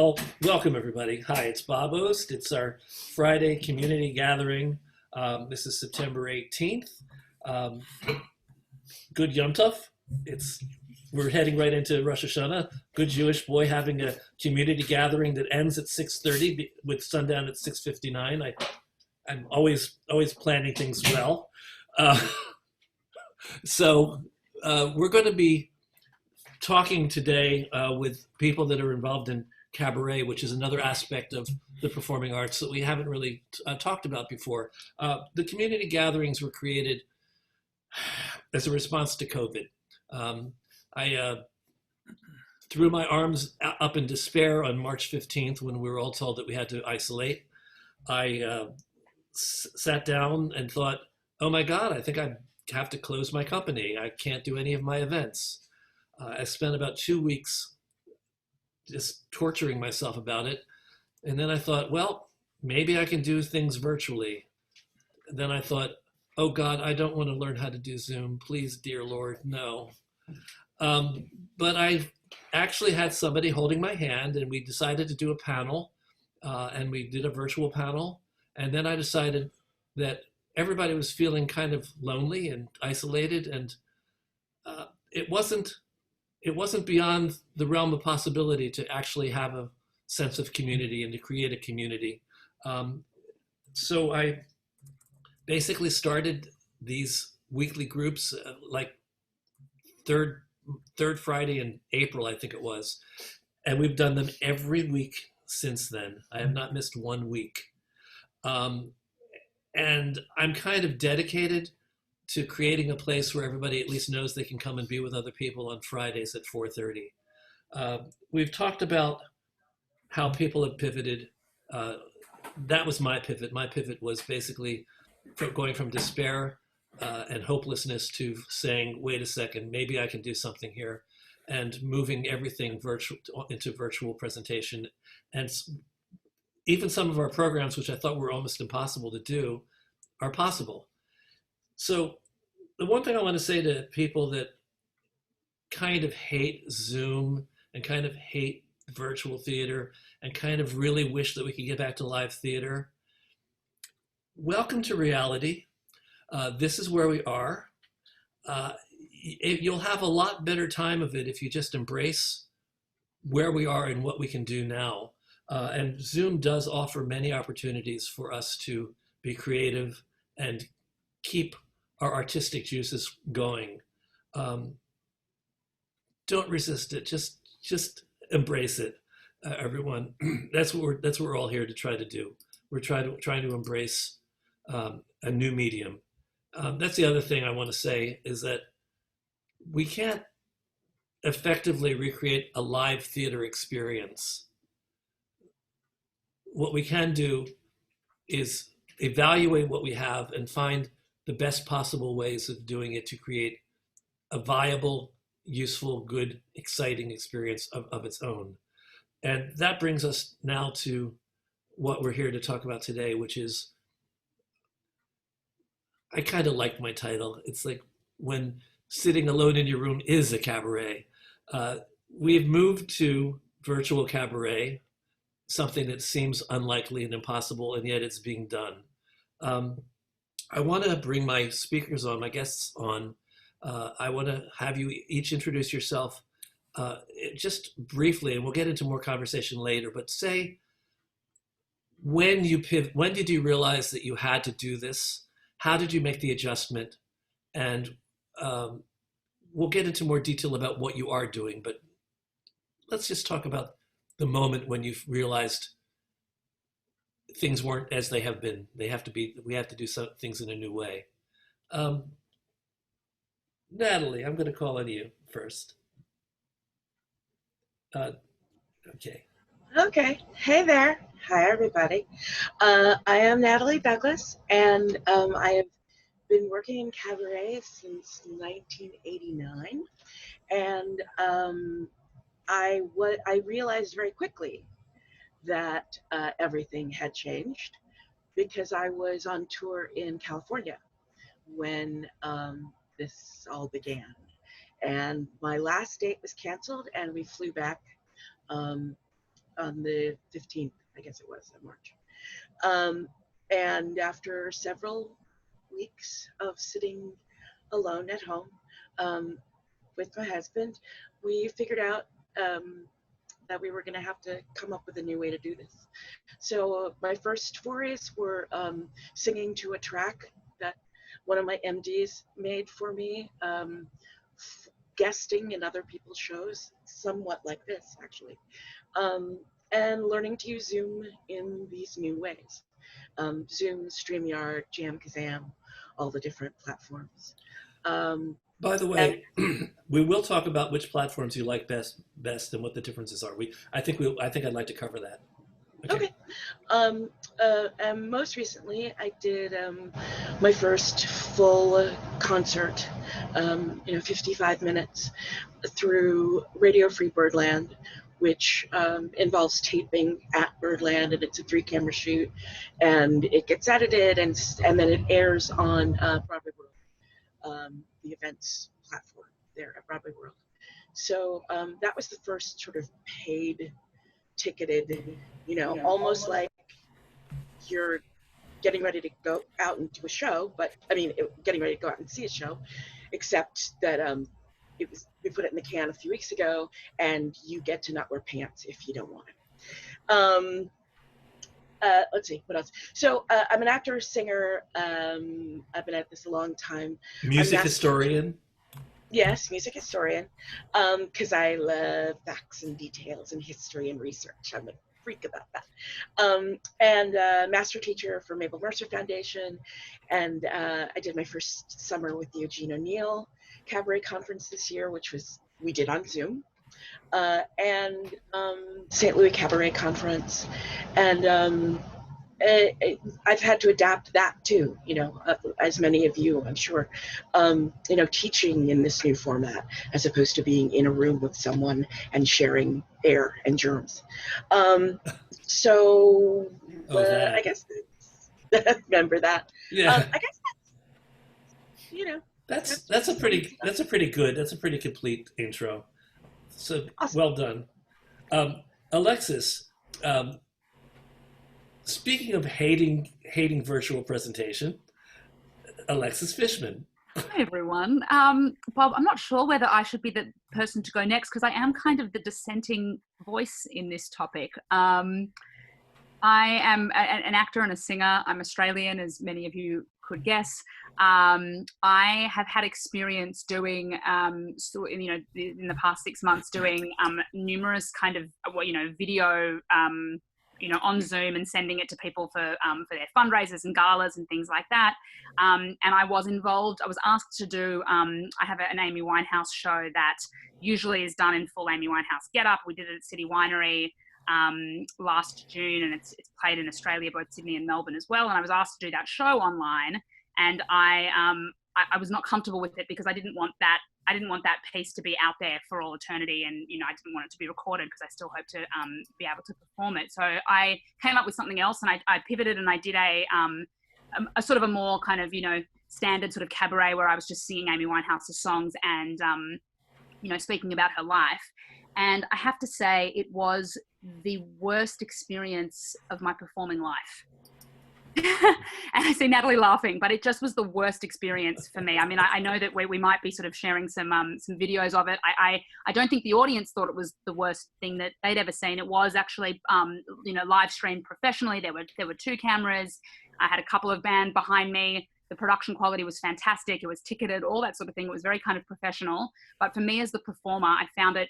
Well, welcome everybody. Hi, it's Bob Ost. It's our Friday community gathering. This is September 18th. Um, good Yom Tov. We're heading right into Rosh Hashanah. Good Jewish boy having a community gathering that ends at 6:30 with sundown at 6:59. I'm always planning things well. Uh, so we're going to be talking today with people that are involved in Cabaret, which is another aspect of the performing arts that we haven't really talked about before. The community gatherings were created as a response to COVID. I threw my arms up in despair on March 15th when we were all told that we had to isolate. I sat down and thought, oh my God, I think I have to close my company. I can't do any of my events. I spent about 2 weeks just torturing myself about it. And then I thought, well, maybe I can do things virtually. Then I thought, oh God, I don't want to learn how to do Zoom. Please, dear Lord, no. But I actually had somebody holding my hand and we decided to do a panel and we did a virtual panel. And then I decided that everybody was feeling kind of lonely and isolated, and it wasn't beyond the realm of possibility to actually have a sense of community and to create a community. So I basically started these weekly groups like third Friday in April, I think it was. And we've done them every week since then. I have not missed 1 week. And I'm kind of dedicated to creating a place where everybody at least knows they can come and be with other people on Fridays at 4:30. We've talked about how people have pivoted. That was my pivot. My pivot was basically going from despair and hopelessness to saying, wait a second, maybe I can do something here, and moving everything into virtual presentation. And even some of our programs, which I thought were almost impossible to do, are possible. So the one thing I want to say to people that kind of hate Zoom and kind of hate virtual theater and kind of really wish that we could get back to live theater, welcome to reality. This is where we are. You'll have a lot better time of it if you just embrace where we are and what we can do now. And Zoom does offer many opportunities for us to be creative and keep our artistic juices going. Don't resist it. Just embrace it, everyone. That's what we're all here to try to do. We're trying to embrace a new medium. That's the other thing I want to say is that we can't effectively recreate a live theater experience. What we can do is evaluate what we have and find the best possible ways of doing it to create a viable, useful, good, exciting experience of its own. And that brings us now to what we're here to talk about today, which is, I kind of like my title. It's like when sitting alone in your room is a cabaret. We've moved to virtual cabaret, something that seems unlikely and impossible, and yet it's being done. I want to bring my speakers on, my guests on. I want to have you each introduce yourself just briefly, and we'll get into more conversation later, but say when did you realize that you had to do this? How did you make the adjustment? And we'll get into more detail about what you are doing, but let's just talk about the moment when you realized things weren't as they have been. We have to do some things in a new way. Natalie, I'm going to call on you first. Okay. Okay. Hey there. Hi, everybody. I am Natalie Douglas, and I have been working in cabaret since 1989. And I realized very quickly that everything had changed because I was on tour in California when this all began. And my last date was canceled, and we flew back on the 15th, I guess it was, of March. And after several weeks of sitting alone at home with my husband, we figured out that we were going to have to come up with a new way to do this. So my first forays were singing to a track that one of my MDs made for me, guesting in other people's shows, somewhat like this actually, and learning to use Zoom in these new ways. Zoom, StreamYard, Kazam, all the different platforms. By the way, we will talk about which platforms you like best and what the differences are. I think I'd like to cover that. Okay. And most recently, I did my first full concert, 55 minutes through Radio Free Birdland, which involves taping at Birdland, and it's a 3-camera shoot, and it gets edited, and then it airs on Broadway World, the events platform there at Broadway World. So that was the first sort of paid, ticketed, almost like you're getting ready to go out and do a show, but getting ready to go out and see a show, except that we put it in the can a few weeks ago, and you get to not wear pants if you don't want it. Let's see, what else? So I'm an actor, singer. I've been at this a long time. Music historian? Yes, music historian, because I love facts and details and history and research. I'm a freak about that. And master teacher for Mabel Mercer Foundation. And I did my first summer with the Eugene O'Neill Cabaret Conference this year, which we did on Zoom. And St. Louis Cabaret Conference. And I've had to adapt that too, as many of you, I'm sure, teaching in this new format, as opposed to being in a room with someone and sharing air and germs. I guess remember that. Yeah. I guess that's a pretty complete intro. So awesome. Well done. Alexis, speaking of hating virtual presentation, Alexis Fishman. Hi, everyone. Bob, I'm not sure whether I should be the person to go next, because I am kind of the dissenting voice in this topic. I am an actor and a singer. I'm Australian, as many of you could guess. I have had experience doing, in the past 6 months, doing numerous kind of, video, on Zoom and sending it to people for their fundraisers and galas and things like that. And I was involved. I was asked to do. I have an Amy Winehouse show that usually is done in full Amy Winehouse getup. We did it at City Winery last June, and it's played in Australia, both Sydney and Melbourne as well. And I was asked to do that show online, and I was not comfortable with it because I didn't want that piece to be out there for all eternity, and I didn't want it to be recorded because I still hope to be able to perform it. So I came up with something else, and I pivoted, and I did a sort of a more kind of standard sort of cabaret where I was just singing Amy Winehouse's songs and speaking about her life. And I have to say, it was the worst experience of my performing life. And I see Natalie laughing, but it just was the worst experience for me. I mean, I know that we might be sort of sharing some videos of it. I don't think the audience thought it was the worst thing that they'd ever seen. It was actually, live streamed professionally. There were 2 cameras. I had a couple of band behind me. The production quality was fantastic. It was ticketed, all that sort of thing. It was very kind of professional. But for me as the performer, I found it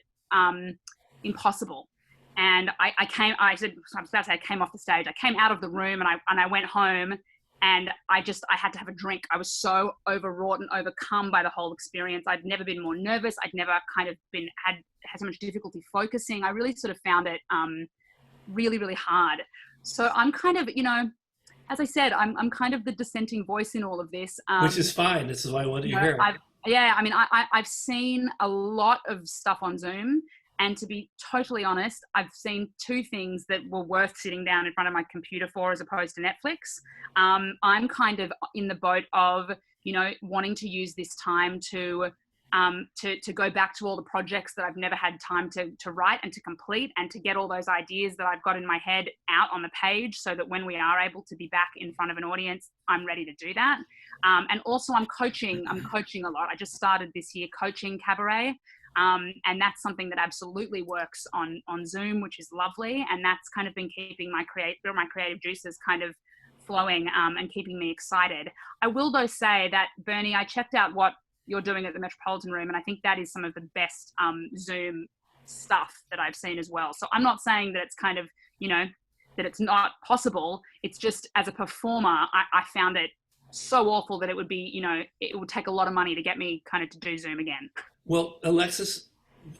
impossible. And I came off the stage. I came out of the room and I went home, and I had to have a drink. I was so overwrought and overcome by the whole experience. I'd never been more nervous. I'd never kind of had so much difficulty focusing. I really sort of found it really, really hard. So I'm kind of, as I said, I'm kind of the dissenting voice in all of this. Which is fine. This is why I wanted you here. I've seen a lot of stuff on Zoom. And to be totally honest, I've seen 2 things that were worth sitting down in front of my computer for as opposed to Netflix. I'm kind of in the boat of, wanting to use this time to to go back to all the projects that I've never had time to write and to complete, and to get all those ideas that I've got in my head out on the page, so that when we are able to be back in front of an audience, I'm ready to do that. And also I'm coaching a lot. I just started this year coaching Cabaret. And that's something that absolutely works on Zoom, which is lovely. And that's kind of been keeping my creative juices kind of flowing, and keeping me excited. I will though say that, Bernie, I checked out what you're doing at the Metropolitan Room, and I think that is some of the best Zoom stuff that I've seen as well. So I'm not saying that it's kind of, that it's not possible. It's just, as a performer, I found it so awful that it would be, it would take a lot of money to get me kind of to do Zoom again. Well, Alexis,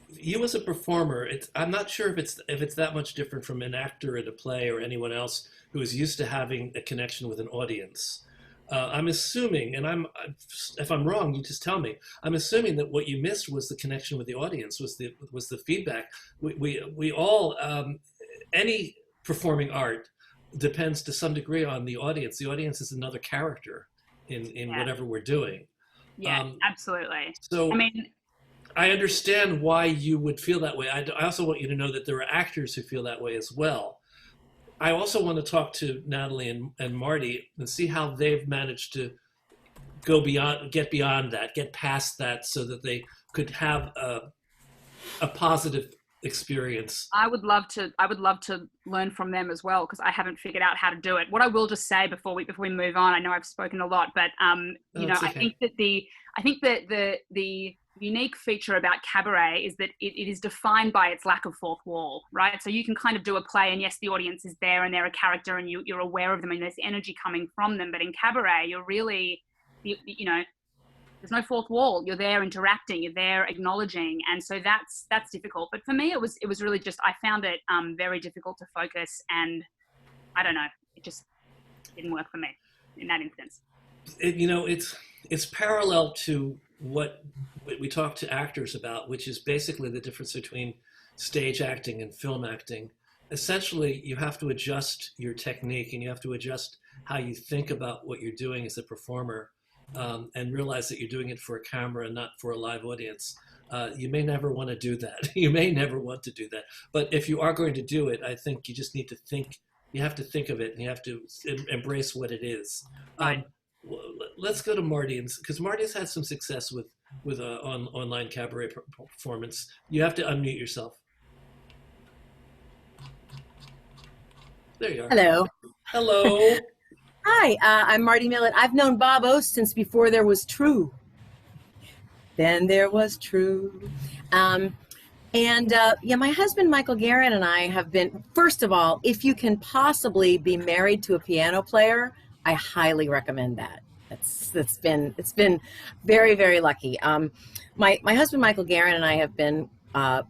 you as a performer, I'm not sure if it's that much different from an actor at a play or anyone else who is used to having a connection with an audience. I'm assuming, and if I'm wrong, you just tell me. I'm assuming that what you missed was the connection with the audience, was the feedback. We all, any performing art depends to some degree on the audience. The audience is another character in whatever we're doing. Yeah, absolutely. So I understand why you would feel that way. I also want you to know that there are actors who feel that way as well. I also want to talk to Natalie and Marty and see how they've managed to get beyond that, get past that, so that they could have a positive experience. I would love to learn from them as well, because I haven't figured out how to do it. What I will just say before we move on, I know I've spoken a lot, but okay. I think that the unique feature about Cabaret is that it is defined by its lack of fourth wall, right? So you can kind of do a play, and yes, the audience is there and they're a character and you're aware of them and there's energy coming from them. But in Cabaret, you're really, there's no fourth wall. You're there interacting, you're there acknowledging. And so that's difficult. But for me, it was really just, I found it very difficult to focus, and I don't know, it just didn't work for me in that instance. It's parallel to what we talk to actors about, which is basically the difference between stage acting and film acting. Essentially, you have to adjust your technique, and you have to adjust how you think about what you're doing as a performer, and realize that you're doing it for a camera and not for a live audience. You may never want to do that. You may never want to do that. But if you are going to do it, I think you just need to think. You have to think of it, and you have to embrace what it is. Right. Let's go to Marty, because Marty's had some success with online cabaret performance. You have to unmute yourself. There you are. Hello. Hello. Hi, I'm Mardie Millit. I've known Bob Ost since before there was True. Then there was True. My husband, Michael Guerin, and I have been, first of all, if you can possibly be married to a piano player, I highly recommend that. It's been very, very lucky. My husband, Michael Guerin, and I have been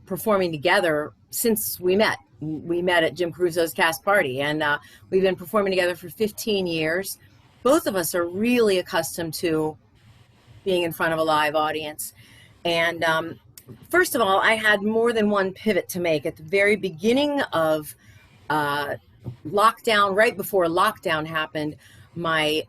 performing together since we met. We met at Jim Caruso's cast party, and we've been performing together for 15 years. Both of us are really accustomed to being in front of a live audience. And first of all, I had more than one pivot to make. At the very beginning of lockdown, right before lockdown happened, my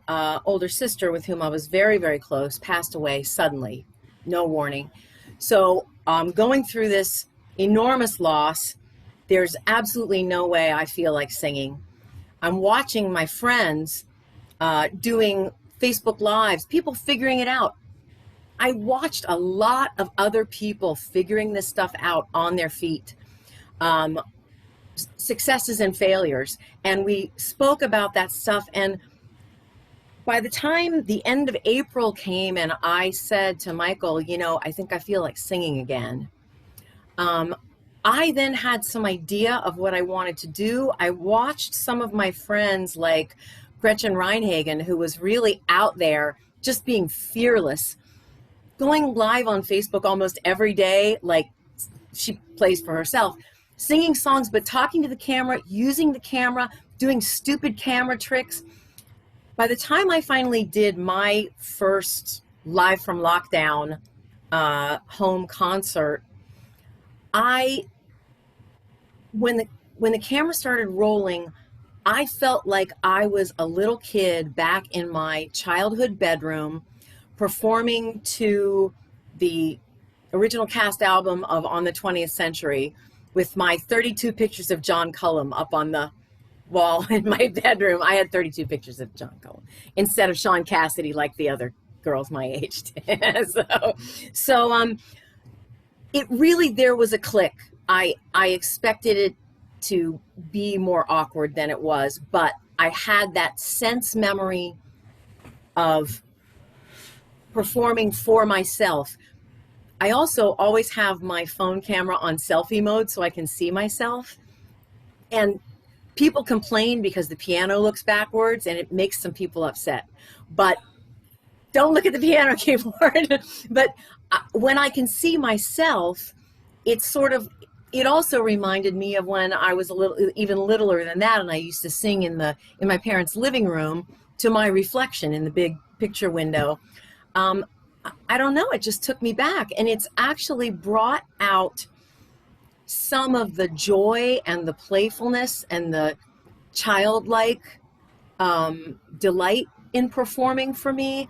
older sister, with whom I was very, very close, passed away suddenly, no warning. So going through this enormous loss, there's absolutely no way I feel like singing. I'm watching my friends doing Facebook Lives, people figuring it out. I watched a lot of other people figuring this stuff out on their feet, successes and failures. And we spoke about that stuff. And by the time the end of April came and I said to Michael, I think I feel like singing again. I then had some idea of what I wanted to do. I watched some of my friends like Gretchen Reinhagen, who was really out there just being fearless, going live on Facebook almost every day, like she plays for herself, singing songs, but talking to the camera, using the camera, doing stupid camera tricks. By the time I finally did my first live from lockdown home concert, when the camera started rolling, I felt like I was a little kid back in my childhood bedroom performing to the original cast album of On the 20th Century with my 32 pictures of John Cullum up on the wall in my bedroom. I had 32 pictures of John Cullum instead of Sean Cassidy like the other girls my age did. so it really, there was a click. I expected it to be more awkward than it was, but I had that sense memory of performing for myself. I also always have my phone camera on selfie mode so I can see myself. And people complain because the piano looks backwards and it makes some people upset. But don't look at the piano keyboard. But when I can see myself, it's sort of, it also reminded me of when I was a little, even littler than that, and I used to sing in my parents' living room to my reflection in the big picture window. I don't know, it just took me back, and it's actually brought out some of the joy and the playfulness and the childlike delight in performing for me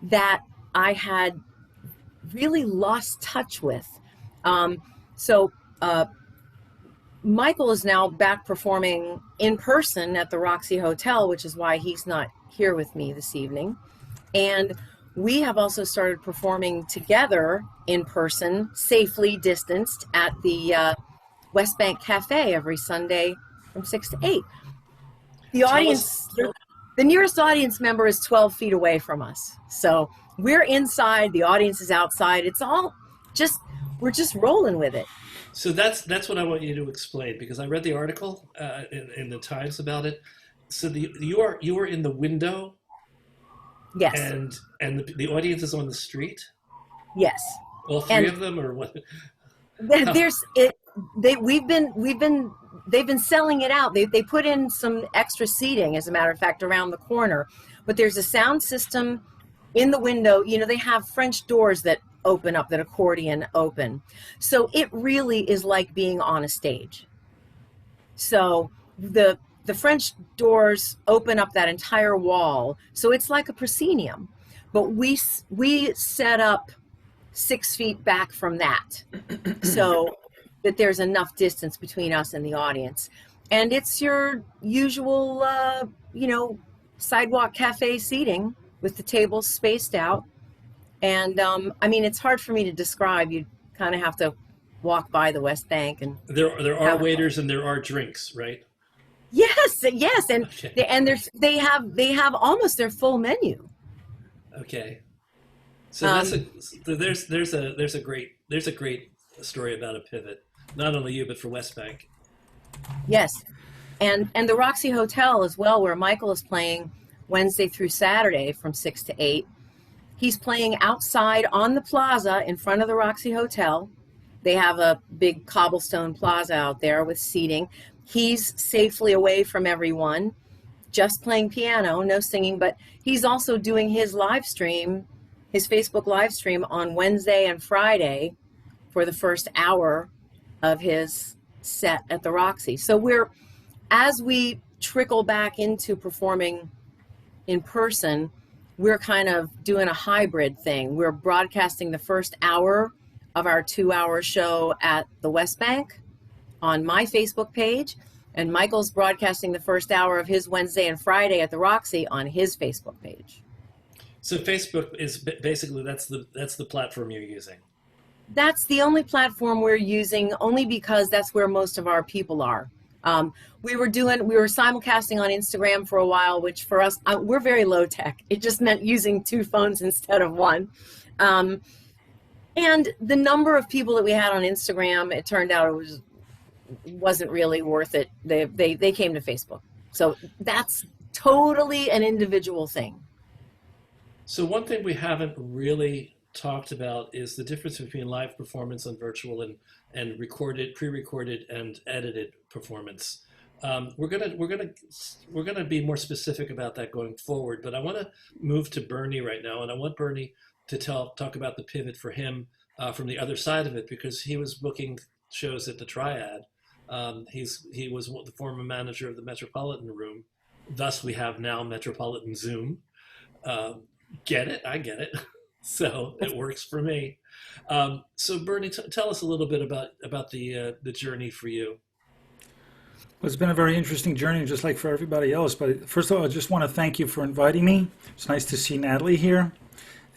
that I had really lost touch with. So Michael is now back performing in person at the Roxy Hotel, which is why he's not here with me this evening. And we have also started performing together in person, safely distanced, at the West Bank Cafe every Sunday from 6 to 8. The audience, the nearest audience member is 12 feet away from us. So we're inside, the audience is outside. It's all just, we're just rolling with it. So that's what I want you to explain, because I read the article in the Times about it. So you are in the window. Yes. And the audience is on the street. Yes. All three of them, or what? They've been selling it out. They put in some extra seating, as a matter of fact, around the corner. But there's a sound system in the window. You know, they have French doors that open up, that accordion open. So it really is like being on a stage. So the French doors open up that entire wall. So it's like a proscenium. But we set up 6 feet back from that so that there's enough distance between us and the audience. And it's your usual, sidewalk cafe seating with the tables spaced out. And I mean, it's hard for me to describe. You kind of have to walk by the West Bank. And there are waiters and there are drinks, right? Yes, and okay. they have almost their full menu. Okay. So there's a great story about a pivot, not only you but for West Bank. Yes, and the Roxy Hotel as well, where Michael is playing Wednesday through Saturday from 6 to 8. He's playing outside on the plaza in front of the Roxy Hotel. They have a big cobblestone plaza out there with seating. He's safely away from everyone, just playing piano, no singing, but he's also doing his live stream, his Facebook live stream on Wednesday and Friday for the first hour of his set at the Roxy. So as we trickle back into performing in person, we're kind of doing a hybrid thing. We're broadcasting the first hour of our 2-hour show at the West Bank on my Facebook page, and Michael's broadcasting the first hour of his Wednesday and Friday at the Roxy on his Facebook page. So Facebook is basically, that's the platform you're using. That's the only platform we're using, only because that's where most of our people are. We were simulcasting on Instagram for a while, which for us, we're very low tech. It just meant using 2 phones instead of 1. And the number of people that we had on Instagram, it turned out it wasn't really worth it. They came to Facebook. So that's totally an individual thing. So one thing we haven't really talked about is the difference between live performance on virtual and recorded, pre-recorded, and edited performance. We're gonna be more specific about that going forward. But I want to move to Bernie right now, and I want Bernie to talk about the pivot for him from the other side of it, because he was booking shows at the Triad. He was the former manager of the Metropolitan Room. Thus, we have now Metropolitan Zoom. Get it? I get it. So it works for me. So Bernie, tell us a little bit about the journey for you. Well, it's been a very interesting journey, just like for everybody else. But first of all, I just want to thank you for inviting me. It's nice to see Natalie here,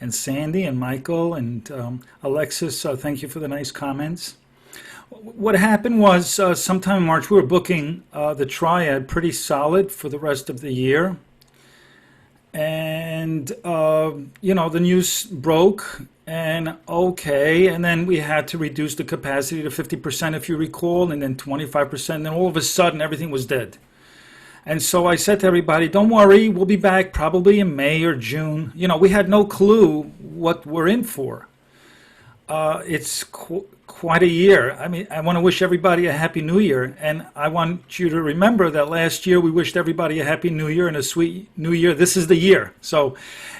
and Sandy, and Michael, and Alexis. Thank you for the nice comments. What happened was sometime in March, we were booking the Triad pretty solid for the rest of the year. And, the news broke, and okay, and then we had to reduce the capacity to 50%, if you recall, and then 25%, and then all of a sudden everything was dead. And so I said to everybody, don't worry, we'll be back probably in May or June. We had no clue what we're in for. It's quite a year. I mean, I want to wish everybody a Happy New Year. And I want you to remember that last year we wished everybody a Happy New Year and a sweet New Year. This is the year. So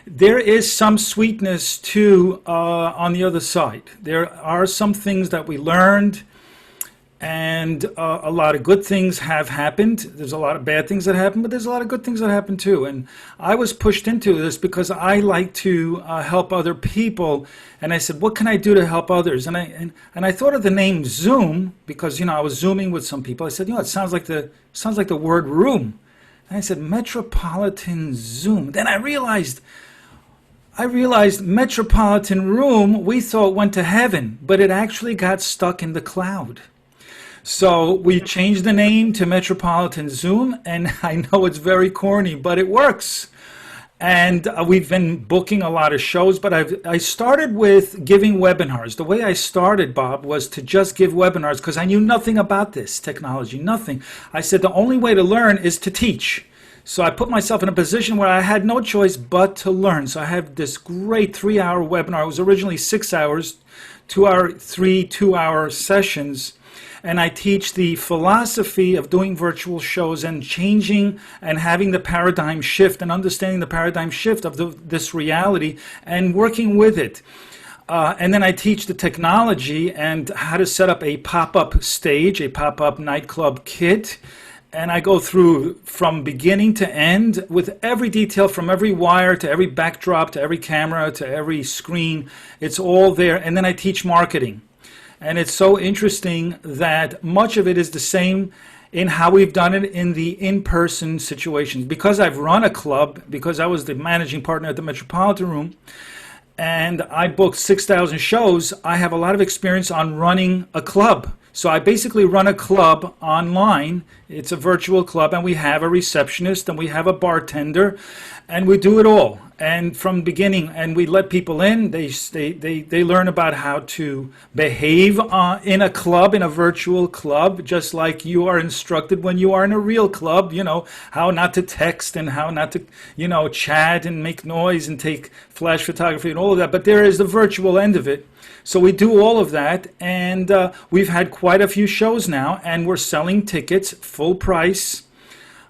there is some sweetness too on the other side. There are some things that we learned, and a lot of good things have happened. There's a lot of bad things that happen, but there's a lot of good things that happen too. And I was pushed into this because I like to help other people. And I said, what can I do to help others? And I thought of the name Zoom because I was Zooming with some people. I said, it sounds like the word room. And I said, Metropolitan Zoom. Then I realized Metropolitan Room, we thought went to heaven, but it actually got stuck in the cloud. So we changed the name to Metropolitan Zoom, and I know it's very corny, but it works. And we've been booking a lot of shows, but I started with giving webinars. The way I started, Bob, was to just give webinars because I knew nothing about this technology, nothing. I said the only way to learn is to teach. So I put myself in a position where I had no choice but to learn. So I have this great 3-hour webinar. It was originally 6 hours, 3 2-hour sessions. And I teach the philosophy of doing virtual shows and changing and having the paradigm shift and understanding the paradigm shift of this reality and working with it. And then I teach the technology and how to set up a pop-up stage, a pop-up nightclub kit. And I go through from beginning to end with every detail, from every wire to every backdrop to every camera to every screen. It's all there. And then I teach marketing. And it's so interesting that much of it is the same in how we've done it in the in-person situations. Because I've run a club, because I was the managing partner at the Metropolitan Room, and I booked 6,000 shows, I have a lot of experience on running a club. So I basically run a club online. It's a virtual club, and we have a receptionist, and we have a bartender, and we do it all. And from the beginning, and we let people in. They learn about how to behave in a club, in a virtual club, just like you are instructed when you are in a real club. How not to text and how not to, chat and make noise and take flash photography and all of that. But there is the virtual end of it. So we do all of that, and we've had quite a few shows now, and we're selling tickets full price.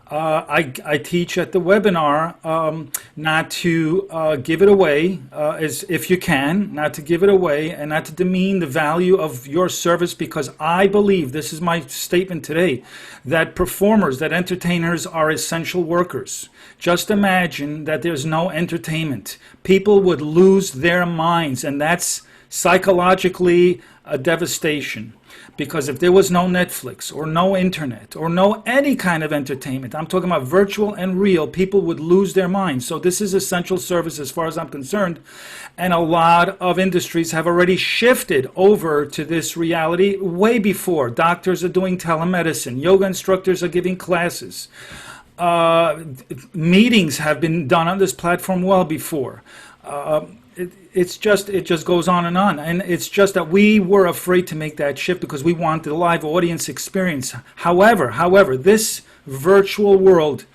I teach at the webinar not to give it away, as if you can, not to give it away and not to demean the value of your service, because I believe, this is my statement today, that performers, that entertainers are essential workers. Just imagine that there's no entertainment. People would lose their minds, and that's psychologically a devastation. Because if there was no Netflix or no internet or no any kind of entertainment, I'm talking about virtual and real, people would lose their minds. So this is essential service as far as I'm concerned. And a lot of industries have already shifted over to this reality way before. Doctors are doing telemedicine. Yoga instructors are giving classes. Meetings have been done on this platform well before. It just goes on. And it's just that we were afraid to make that shift because we want the live audience experience. However, this virtual world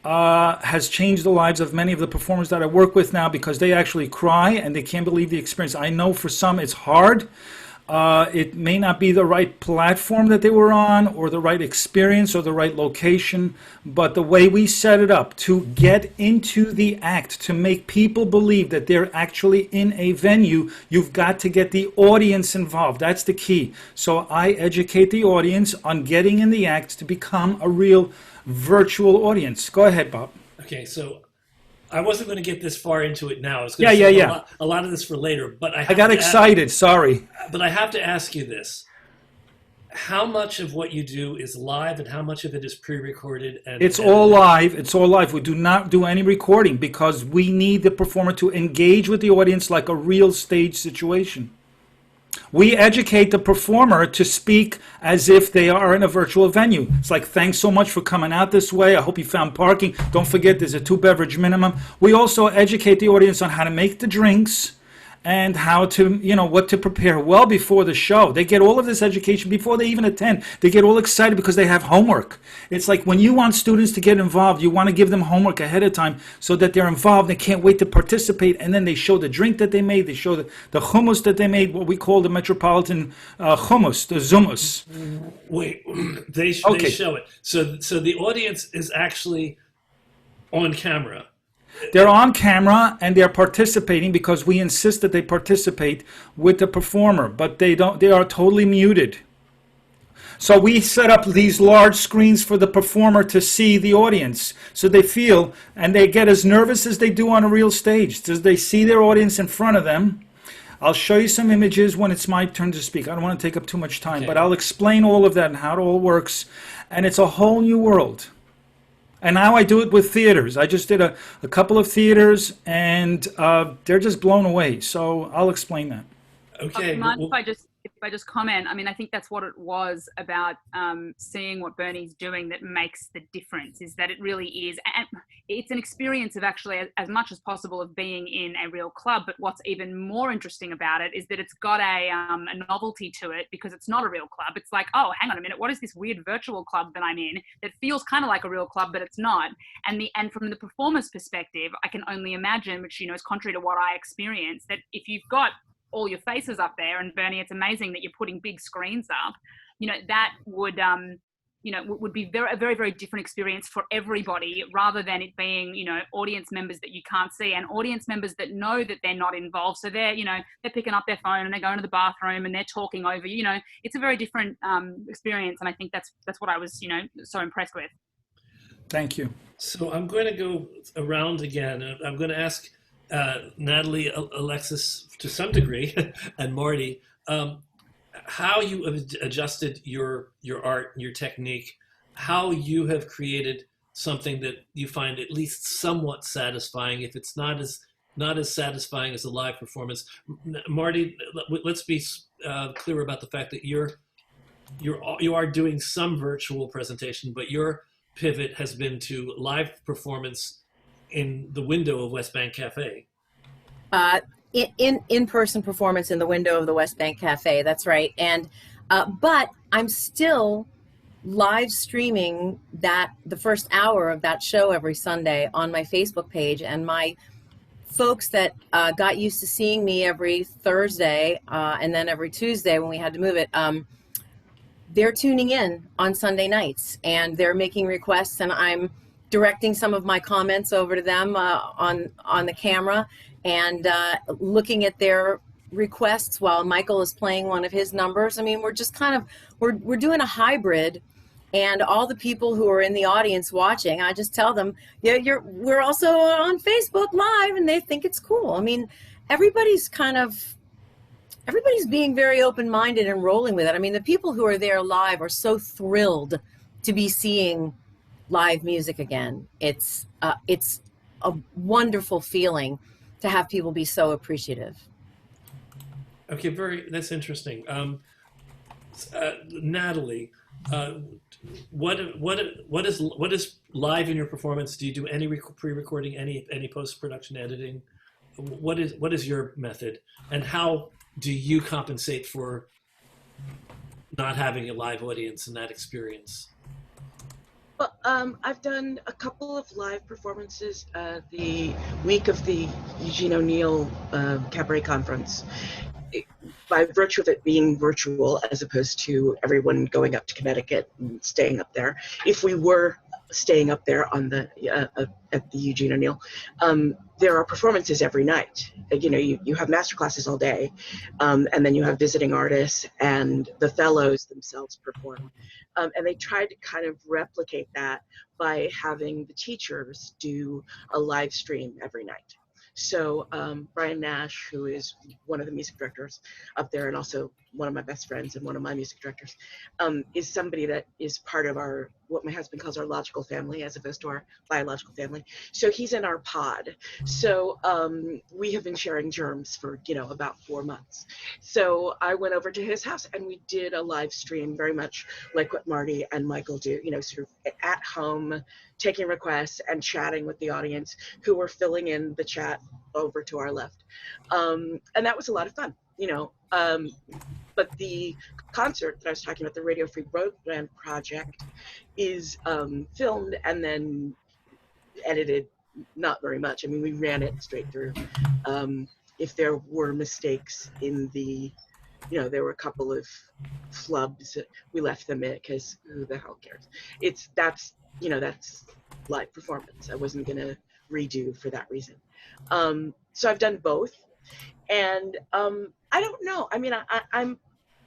has changed the lives of many of the performers that I work with now, because they actually cry and they can't believe the experience. I know for some it's hard. It may not be the right platform that they were on, or the right experience, or the right location, but the way we set it up to get into the act, to make people believe that they're actually in a venue, you've got to get the audience involved. That's the key. So I educate the audience on getting in the act to become a real virtual audience. Go ahead, Bob. Okay, so I wasn't going to get this far into it now. I was Yeah, going to yeah, save yeah. a lot of this for later. But I got excited. Sorry. But I have to ask you this. How much of what you do is live and how much of it is pre-recorded? And It's all live. It's all live. We do not do any recording because we need the performer to engage with the audience like a real stage situation. We educate the performer to speak as if they are in a virtual venue. It's like, thanks so much for coming out this way. I hope you found parking. Don't forget there's a 2-beverage minimum. We also educate the audience on how to make the drinks and how to, what to prepare well before the show. They get all of this education before they even attend. They get all excited because they have homework. It's like when you want students to get involved, you want to give them homework ahead of time so that they're involved. They can't wait to participate. And then they show the drink that they made. They show the hummus that they made, what we call the Metropolitan hummus, the zummus. Wait, they show it. So the audience is actually on camera. They're on camera and they're participating because we insist that they participate with the performer, but they are totally muted. So we set up these large screens for the performer to see the audience so they feel and they get as nervous as they do on a real stage. Does they see their audience in front of them? I'll show you some images when it's my turn to speak. I don't want to take up too much time, but I'll explain all of that and how it all works. And it's a whole new world. And now I do it with theaters. I just did a couple of theaters, and they're just blown away. So I'll explain that. Okay. Mind if I just comment? I mean, I think that's what it was about seeing what Bernie's doing that makes the difference. Is that it really is, and it's an experience of actually, as much as possible, of being in a real club. But what's even more interesting about it is that it's got a novelty to it because it's not a real club. It's like, oh, hang on a minute, what is this weird virtual club that I'm in that feels kind of like a real club, but it's not? And from the performer's perspective, I can only imagine, which is contrary to what I experienced, that if you've got all your faces up there, and Bernie, it's amazing that you're putting big screens up, that would would be a very, very different experience for everybody, rather than it being audience members that you can't see and audience members that know that they're not involved, so they're they're picking up their phone and they're going to the bathroom and they're talking over it's a very different experience, and I think that's what I was so impressed with. Thank you. So I'm going to go around again. I'm going to ask Natalie, Alexis, to some degree, and Marty, how you have adjusted your art, your technique, how you have created something that you find at least somewhat satisfying, if it's not as satisfying as a live performance. Marty, let's be clear about the fact that you are doing some virtual presentation, but your pivot has been to live performance in the window of West Bank Cafe. In-person performance in the window of the West Bank Cafe, that's right. And but I'm still live streaming the first hour of that show every Sunday on my Facebook page, and my folks that got used to seeing me every Thursday and then every Tuesday when we had to move it, they're tuning in on Sunday nights and they're making requests, and I'm directing some of my comments over to them on the camera and looking at their requests while Michael is playing one of his numbers. I mean, we're just we're doing a hybrid, and all the people who are in the audience watching, I just tell them, we're also on Facebook Live, and they think it's cool. I mean, everybody's being very open-minded and rolling with it. I mean, the people who are there live are so thrilled to be seeing live music again. It's a wonderful feeling to have people be so appreciative. Okay, that's interesting. Natalie, what is live in your performance? Do you do any pre-recording, any post-production editing? What is your method, and how do you compensate for not having a live audience in that experience? Well, I've done a couple of live performances the week of the Eugene O'Neill Cabaret conference, by virtue of it being virtual as opposed to everyone going up to Connecticut and staying up there. If we were staying up there on the at the Eugene O'Neill, there are performances every night. You know, you have master classes all day, and then you have visiting artists, and the fellows themselves perform. And they tried to kind of replicate that by having the teachers do a live stream every night. So Brian Nash, who is one of the music directors up there and also one of my best friends and one of my music directors, is somebody that is part of our, what my husband calls our logical family as opposed to our biological family. So he's in our pod. So we have been sharing germs for, you know, about 4 months. So I went over to his house and we did a live stream, very much like what Marty and Michael do, you know, sort of at home, taking requests and chatting with the audience who were filling in the chat over to our left. And that was a lot of fun, you know. But the concert that I was talking about, the Radio Free Broadband Project, is filmed and then edited, not very much. I mean, we ran it straight through. If there were mistakes in the, you know, there were a couple of flubs, we left them in because who the hell cares? That's, you know, that's live performance. I wasn't gonna redo for that reason. So I've done both, and I don't know. I mean,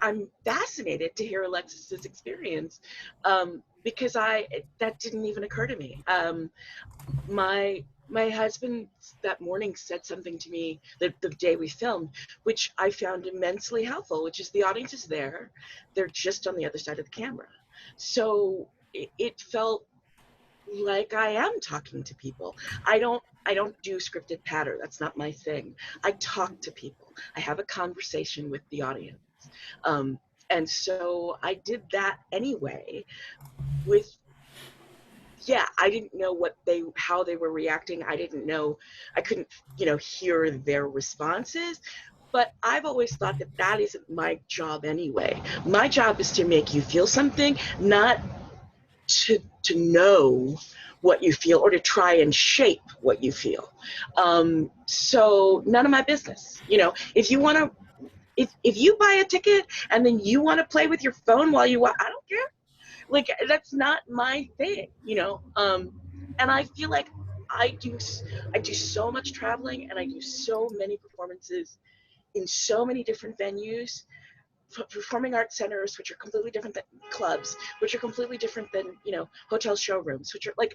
I'm fascinated to hear Alexis's experience, because that didn't even occur to me. My husband that morning said something to me the day we filmed, which I found immensely helpful, which is the audience is there, they're just on the other side of the camera. So it felt like I am talking to people. I don't do scripted patter. That's not my thing. I talk to people. I have a conversation with the audience. And so I did that anyway with, yeah, I didn't know how they were reacting. I didn't know, I couldn't, you know, hear their responses. But I've always thought that isn't my job anyway. My job is to make you feel something, not to know what you feel or to try and shape what you feel. So none of my business. You know, if you want to, if you buy a ticket and then you want to play with your phone while you watch, I don't care. Like, that's not my thing, you know. And I feel like I do so much traveling and I do so many performances in so many different venues, performing arts centers, which are completely different than clubs, which are completely different than, you know, hotel showrooms, which are like,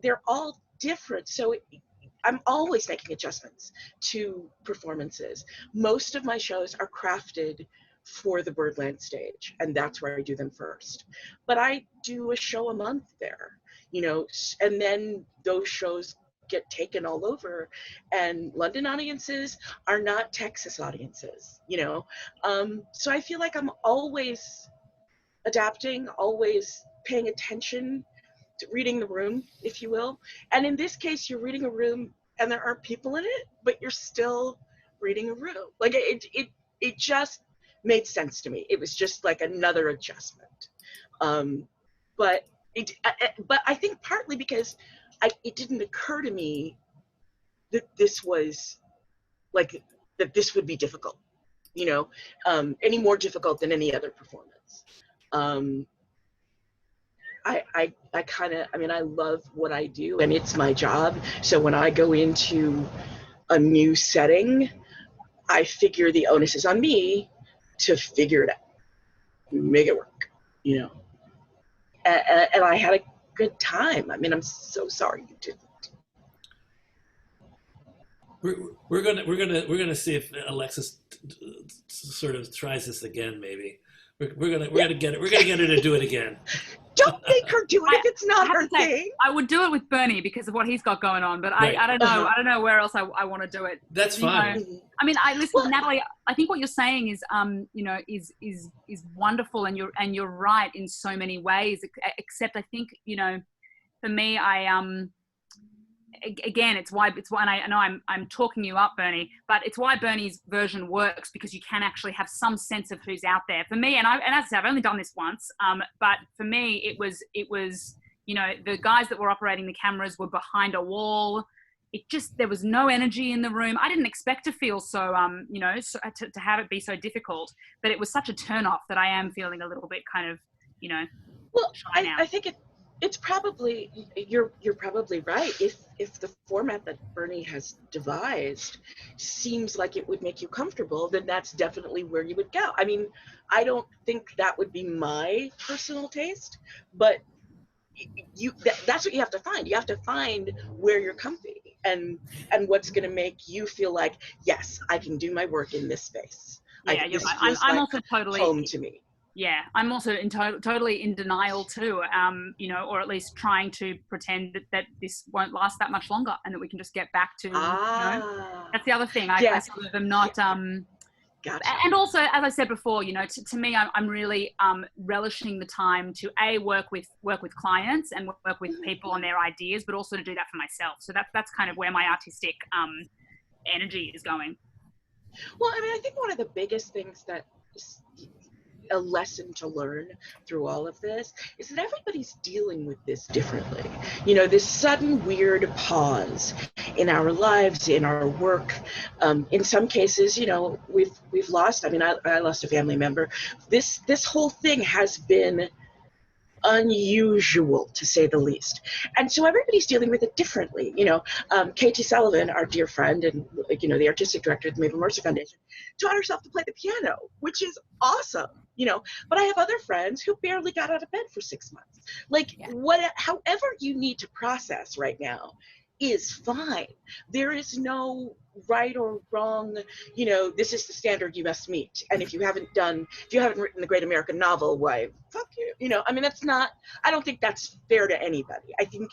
they're all different. So I'm always making adjustments to performances. Most of my shows are crafted for the Birdland stage, and that's where I do them first. But I do a show a month there, you know, and then those shows get taken all over, and London audiences are not Texas audiences, you know. So I feel like I'm always adapting, always paying attention to reading the room, if you will. And in this case, you're reading a room and there aren't people in it, but you're still reading a room. Like it just made sense to me. It was just like another adjustment. But I think partly because it didn't occur to me that this was like, that this would be difficult, you know, any more difficult than any other performance. I kind of, I mean, I love what I do and it's my job. So when I go into a new setting, I figure the onus is on me to figure it out, make it work, you know. And I had a good time. I mean, I'm so sorry you didn't. We're gonna see if Alexis sort of tries this again. Maybe we're gonna get her to do it again. Don't make her do it if it's not her thing. I would do it with Bernie because of what he's got going on, but Right. I don't know. I don't know where else I want to do it. That's You fine. know, I mean, listen, Natalie. I think what you're saying is, you know, is wonderful, and you're right in so many ways. Except I think, you know, for me, again, it's why, and I know I'm talking you up, Bernie, but it's why Bernie's version works, because you can actually have some sense of who's out there. For me, and as I said, I've only done this once, but for me, it was, you know, the guys that were operating the cameras were behind a wall. It just, there was no energy in the room. I didn't expect to feel so, you know, to have it be so difficult, but it was such a turn off that I am feeling a little bit kind of, you know, well, shy now. I think it's probably, you're probably right. If the format that Bernie has devised seems like it would make you comfortable, then that's definitely where you would go. I mean, I don't think that would be my personal taste, but that's what you have to find. You have to find where you're comfy and what's going to make you feel like, yes, I can do my work in this space. Yeah, this right. feels I'm like also totally home to me. Yeah, I'm also totally in denial too, you know, or at least trying to pretend that this won't last that much longer and that we can just get back to, you know, that's the other thing. I sort of am not, Gotcha. And also, as I said before, you know, to me, I'm really relishing the time to work with clients and work with people on their ideas, but also to do that for myself. So that's kind of where my artistic energy is going. Well, I mean, I think one of the biggest things that is a lesson to learn through all of this is that everybody's dealing with this differently. You know, this sudden weird pause in our lives, in our work. In some cases, you know, we've lost. I mean, I lost a family member. This whole thing has been unusual, to say the least. And so everybody's dealing with it differently. You know, Katie Sullivan, our dear friend and, you know, the artistic director of the Mabel Mercer Foundation, taught herself to play the piano, which is awesome, you know. But I have other friends who barely got out of bed for 6 months. Like, however you need to process right now is fine. There is no right or wrong, you know, this is the standard you must meet. And if you haven't written the great American novel, why, fuck you. You know, I mean, I don't think that's fair to anybody. I think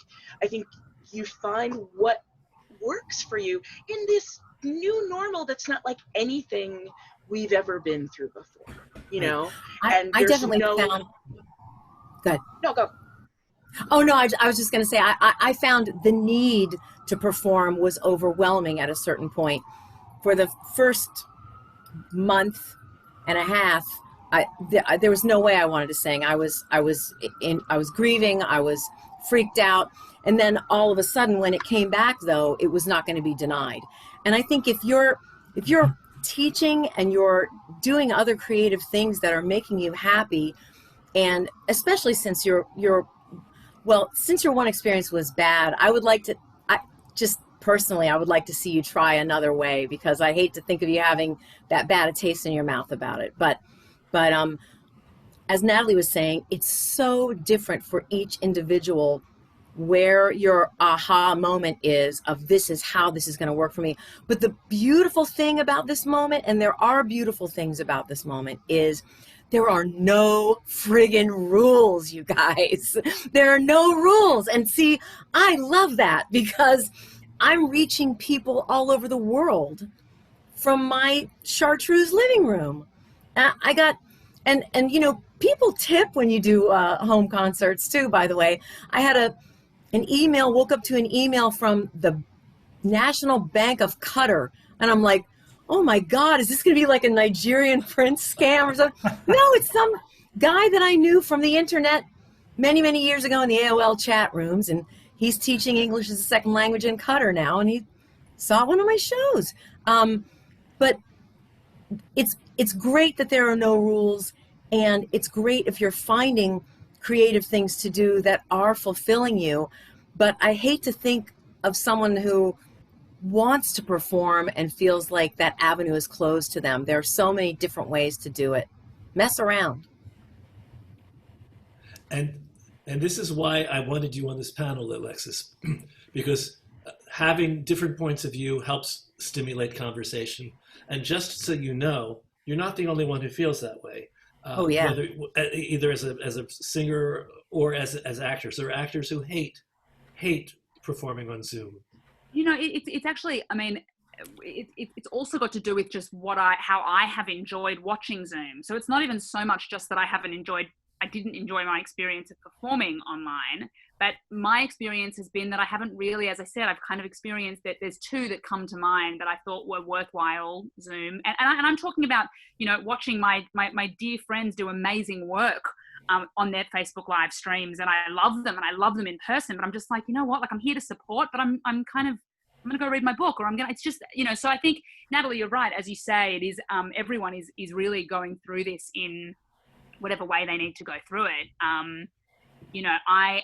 you find what works for you in this new normal that's not like anything we've ever been through before, you know? And I definitely found, go ahead. No, go. Oh, no, I was just going to say, I found the need to perform was overwhelming at a certain point. For the first month and a half, there was no way I wanted to sing. I was grieving. I was freaked out. And then all of a sudden, when it came back, though, it was not going to be denied. And I think if you're teaching and you're doing other creative things that are making you happy, and especially since since your one experience was bad, I would like to see you try another way, because I hate to think of you having that bad a taste in your mouth about it. But as Natalie was saying, it's so different for each individual where your aha moment is of, this is how this is going to work for me. But the beautiful thing about this moment, and there are beautiful things about this moment, is there are no friggin' rules, you guys. There are no rules. And see, I love that, because I'm reaching people all over the world from my chartreuse living room. And you know, people tip when you do home concerts too, by the way. I had woke up to an email from the National Bank of Qatar, and I'm like, oh my God, is this going to be like a Nigerian prince scam or something? No, it's some guy that I knew from the internet many, many years ago in the AOL chat rooms, and he's teaching English as a second language in Qatar now, and he saw one of my shows. But it's great that there are no rules, and it's great if you're finding creative things to do that are fulfilling you. But I hate to think of someone who wants to perform and feels like that avenue is closed to them. There are so many different ways to do it. Mess around. And this is why I wanted you on this panel, Alexis, because having different points of view helps stimulate conversation. And just so you know, you're not the only one who feels that way. Oh yeah. Whether, either as a singer or as actors. There are actors who hate performing on Zoom. You know, it's actually, I mean, it's also got to do with just how I have enjoyed watching Zoom. So it's not even so much just that I didn't enjoy my experience of performing online, but my experience has been that I haven't really, as I said, I've kind of experienced that there's two that come to mind that I thought were worthwhile Zoom. And I'm talking about, you know, watching my dear friends do amazing work on their Facebook live streams, and I love them, and I love them in person, but I'm just like, you know what, like, I'm here to support, but I'm going to go read my book, or it's just, you know. So I think, Natalie, you're right. As you say, it is, everyone is really going through this in whatever way they need to go through it. you know, I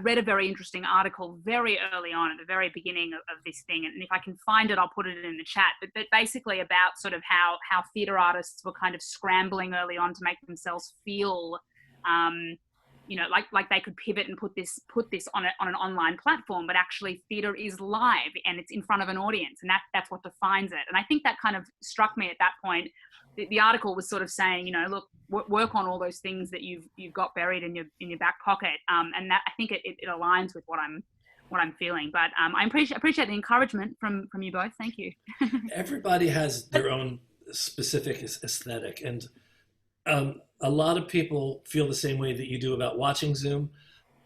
read a very interesting article very early on at the very beginning of this thing, and if I can find it, I'll put it in the chat. But basically about sort of how theatre artists were kind of scrambling early on to make themselves feel, you know, like they could pivot and put this on an online platform, but actually theatre is live and it's in front of an audience, and that's what defines it. And I think that kind of struck me at that point. The article was sort of saying, you know, look, work on all those things that you've got buried in your back pocket, and that I think it aligns with what I'm feeling. But I appreciate the encouragement from you both. Thank you. Everybody has their own specific aesthetic, and a lot of people feel the same way that you do about watching Zoom.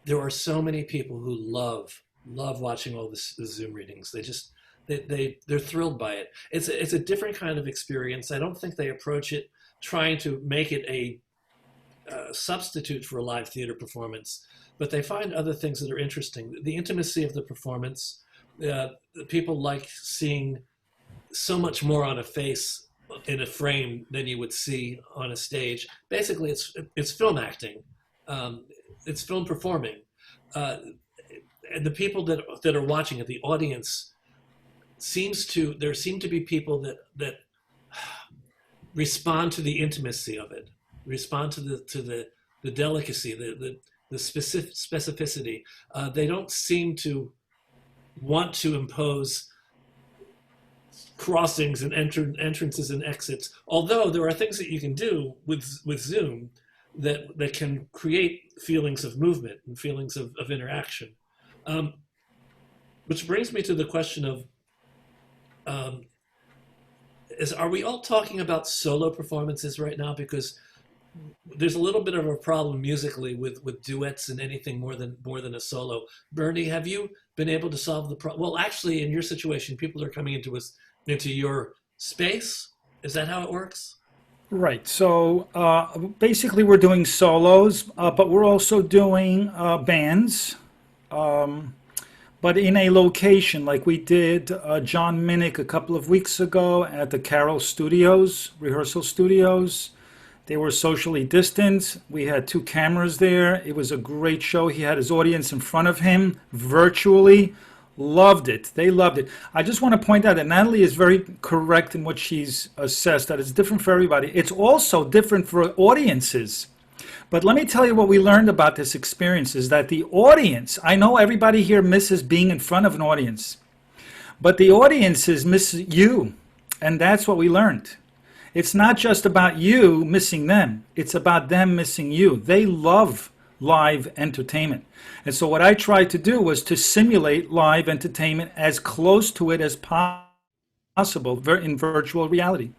There are so many people who love watching all the Zoom readings. They're thrilled by it. It's a different kind of experience. I don't think they approach it trying to make it a substitute for a live theater performance, but they find other things that are interesting. The intimacy of the performance. People like seeing so much more on a face in a frame than you would see on a stage. Basically, it's film acting. It's film performing. And the people that are watching it, the audience, there seem to be people that respond to the intimacy of it, respond to the delicacy, the specificity. They don't seem to want to impose crossings and entrances and exits, although there are things that you can do with Zoom that can create feelings of movement and feelings of interaction. Which brings me to the question of, are we all talking about solo performances right now? Because there's a little bit of a problem musically with duets and anything more than a solo. Bernie, have you been able to solve the problem? Well, actually, in your situation, people are coming into your space. Is that how it works? Right. So basically, we're doing solos, but we're also doing bands. But in a location like we did John Minnick a couple of weeks ago at the Carroll Studios, rehearsal studios. They were socially distanced. We had 2 cameras there. It was a great show. He had his audience in front of him virtually. Loved it. They loved it. I just want to point out that Natalie is very correct in what she's assessed, that it's different for everybody. It's also different for audiences. But let me tell you what we learned about this experience is that the audience, I know everybody here misses being in front of an audience, but the audiences miss you. And that's what we learned. It's not just about you missing them. It's about them missing you. They love live entertainment. And so what I tried to do was to simulate live entertainment as close to it as possible in virtual reality.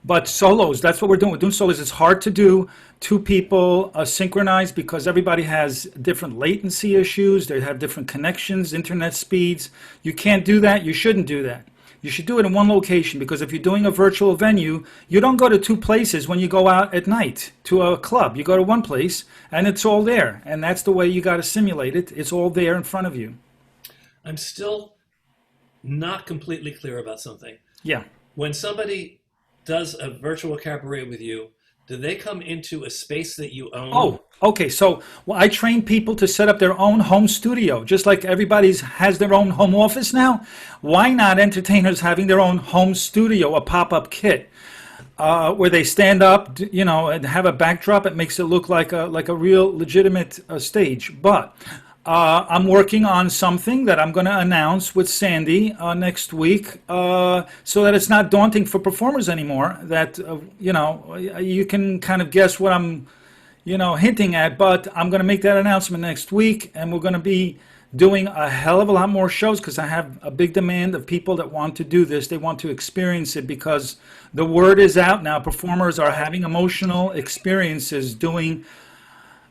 But solos, that's what we're doing. We're doing solos. It's hard to do 2 people synchronized because everybody has different latency issues. They have different connections, internet speeds. You can't do that. You shouldn't do that. You should do it in one location, because if you're doing a virtual venue, you don't go to 2 places when you go out at night to a club. You go to one place and it's all there. And that's the way you got to simulate it. It's all there in front of you. I'm still not completely clear about something. Yeah. When somebody does a virtual cabaret with you, do they come into a space that you own? Oh, okay. So I train people to set up their own home studio, just like everybody has their own home office now. Why not entertainers having their own home studio, a pop-up kit, where they stand up, you know, and have a backdrop? It makes it look like a real legitimate stage. But I'm working on something that I'm going to announce with Sandy next week, so that it's not daunting for performers anymore. That you know, you can kind of guess what I'm, you know, hinting at. But I'm going to make that announcement next week, and we're going to be doing a hell of a lot more shows because I have a big demand of people that want to do this. They want to experience it because the word is out now. Performers are having emotional experiences doing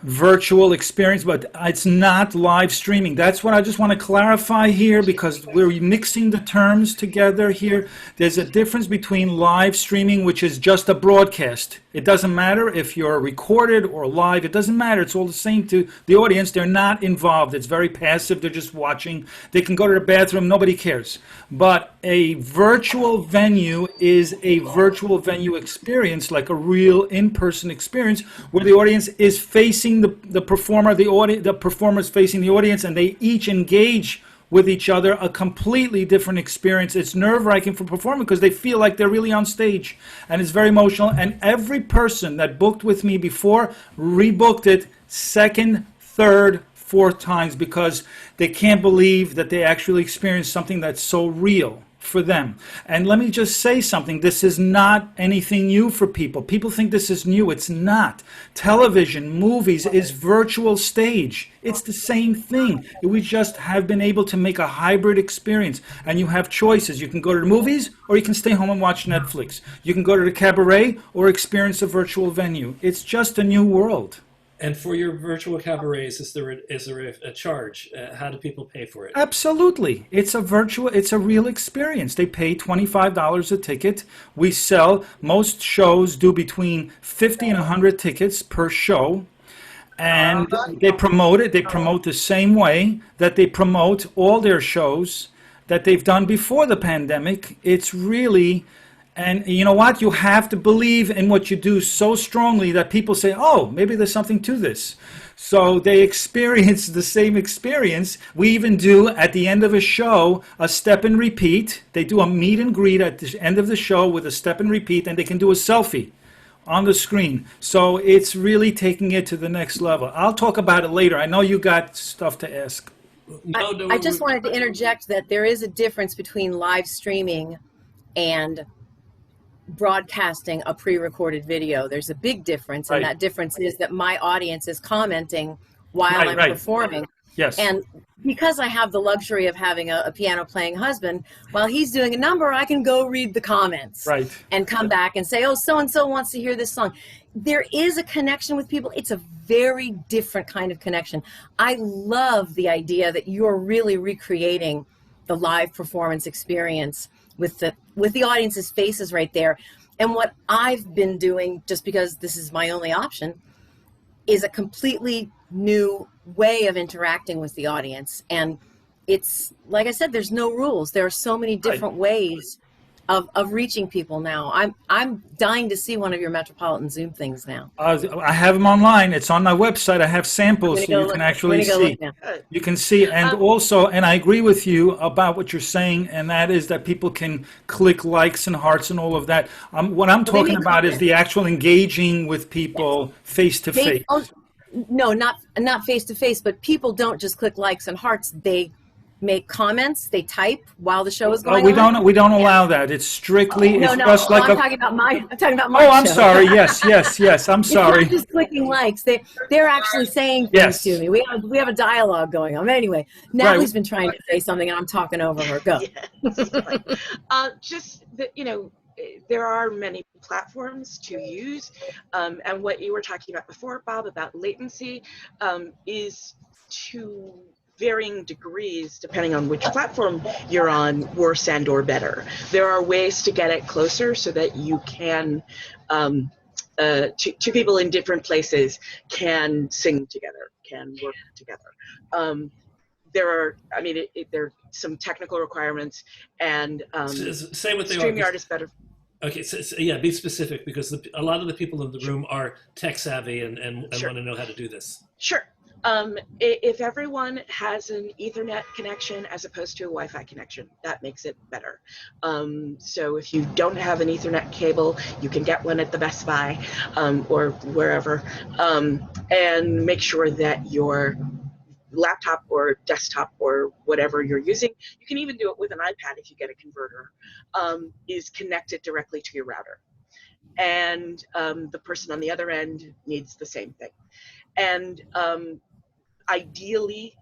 virtual experience, but it's not live streaming. That's what I just want to clarify here, because we're mixing the terms together here. There's a difference between live streaming, which is just a broadcast. It doesn't matter if you're recorded or live. It doesn't matter. It's all the same to the audience. They're not involved. It's very passive. They're just watching. They can go to the bathroom. Nobody cares. But a virtual venue is a virtual venue experience, like a real in-person experience where the audience is facing facing the performer, the performer's facing the audience, and they each engage with each other, a completely different experience. It's nerve-wracking for performers because they feel like they're really on stage, and it's very emotional. And every person that booked with me before rebooked it second, third, fourth times because they can't believe that they actually experienced something that's so real for them. And let me just say something. This is not anything new for people. People think this is new. It's not. Television, movies is virtual stage. It's the same thing. We just have been able to make a hybrid experience. And you have choices. You can go to the movies or you can stay home and watch Netflix. You can go to the cabaret or experience a virtual venue. It's just a new world. And for your virtual cabarets, is there a charge? How do people pay for it? Absolutely. It's a real experience. They pay $25 a ticket. We sell, most shows do between 50 and 100 tickets per show. And they promote it. They promote the same way that they promote all their shows that they've done before the pandemic. It's really... And you know what? You have to believe in what you do so strongly that people say, oh, maybe there's something to this. So they experience the same experience. We even do, at the end of a show, a step and repeat. They do a meet and greet at the end of the show with a step and repeat, and they can do a selfie on the screen. So it's really taking it to the next level. I'll talk about it later. I know you got stuff to ask. I just wanted to interject that there is a difference between live streaming and broadcasting a pre-recorded video. There's a big difference, and that difference is that my audience is commenting while I'm performing. Yes. And because I have the luxury of having a piano playing husband, while he's doing a number, I can go read the comments and come back and say, oh, so-and-so wants to hear this song. There is a connection with people. It's a very different kind of connection. I love the idea that you're really recreating the live performance experience with the audience's faces right there. And what I've been doing, just because this is my only option, is a completely new way of interacting with the audience. And it's, like I said, there's no rules. There are so many different ways of reaching people now. I'm dying to see one of your Metropolitan Zoom things now. I have them online. It's on my website. I have samples so you can actually see. You can see, and also, and I agree with you about what you're saying, and that is that people can click likes and hearts and all of that. What I'm talking about is the actual engaging with people face to face. No, not face to face, but people don't just click likes and hearts. They make comments, they type while the show is going on. We don't allow that. It's strictly I'm talking about my I'm sorry. Yes. I'm sorry. It's not just clicking likes. They're actually saying things to me. We have a dialogue going on. Anyway, Natalie's been trying to say something and I'm talking over her. Go. Just that, there are many platforms to use, and what you were talking about before, Bob, about latency, is to varying degrees depending on which platform you're on, worse and or better. There are ways to get it closer so that you can two people in different places can sing together, can work together. There are some technical requirements, and say what they are. StreamYard is better. Okay, so be specific, because a lot of the people in the room are tech savvy and want to know how to do this. Sure. If everyone has an Ethernet connection as opposed to a Wi-Fi connection, that makes it better. So if you don't have an Ethernet cable, you can get one at the Best Buy or wherever, and make sure that your laptop or desktop or whatever you're using, you can even do it with an iPad if you get a converter, is connected directly to your router. And the person on the other end needs the same thing. And ideally,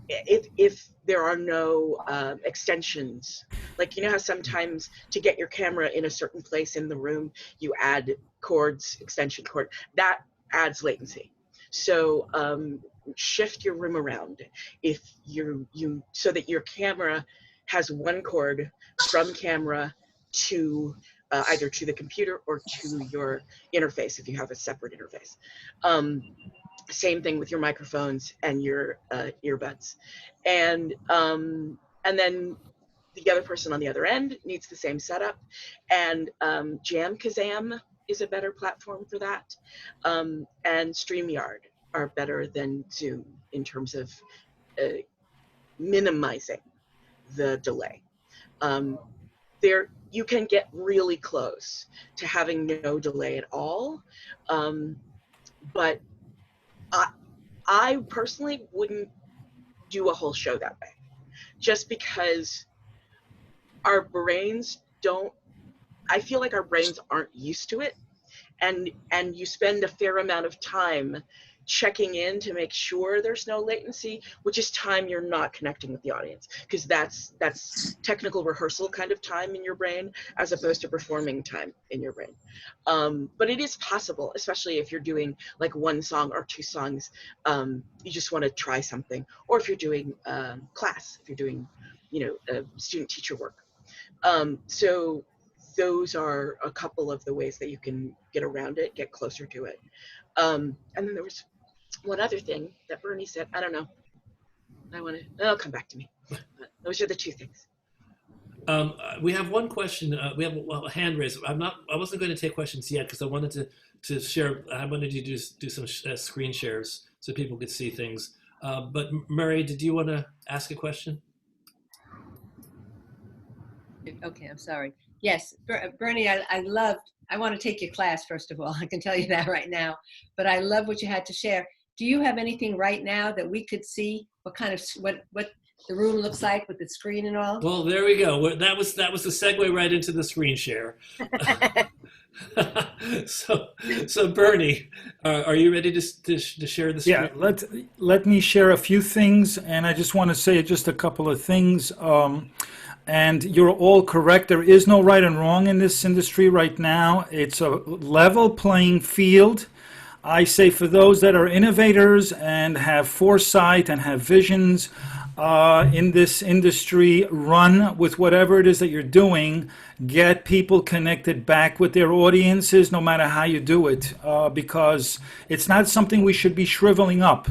if there are no extensions, like how sometimes to get your camera in a certain place in the room, you add cords, extension cord, that adds latency. So shift your room around if so that your camera has one cord from camera to either to the computer or to your interface if you have a separate interface. Same thing with your microphones and your earbuds, and then the other person on the other end needs the same setup, and Kazam is a better platform for that, and StreamYard. are better than Zoom in terms of minimizing the delay. There, you can get really close to having no delay at all, but I personally wouldn't do a whole show that way, just because our brains don't, I feel like our brains aren't used to it, and you spend a fair amount of time checking in to make sure there's no latency, which is time you're not connecting with the audience, because that's technical rehearsal kind of time in your brain as opposed to performing time in your brain. But it is possible, especially if you're doing like one song or two songs, you just want to try something, or if you're doing class, if you're doing, you know, student teacher work. So those are a couple of the ways that you can get around it, get closer to it. And then there was one other thing that Bernie said. I don't know. It'll come back to me. But those are the two things. We have one question. We have a hand raised. I wasn't going to take questions yet because I wanted to share. I wanted to do some screen shares so people could see things. But Murray, did you want to ask a question? Okay, I'm sorry. Yes, Bernie, I want to take your class, first of all. I can tell you that right now. But I love what you had to share. Do you have anything right now that we could see? What kind of what the room looks like with the screen and all? Well, there we go. That was the segue right into the screen share. So Bernie, are you ready to share the screen? Yeah, let me share a few things, and I just want to say just a couple of things. And you're all correct. There is no right and wrong in this industry right now. It's a level playing field. I say for those that are innovators and have foresight and have visions in this industry, run with whatever it is that you're doing. Get people connected back with their audiences, no matter how you do it, because it's not something we should be shriveling up.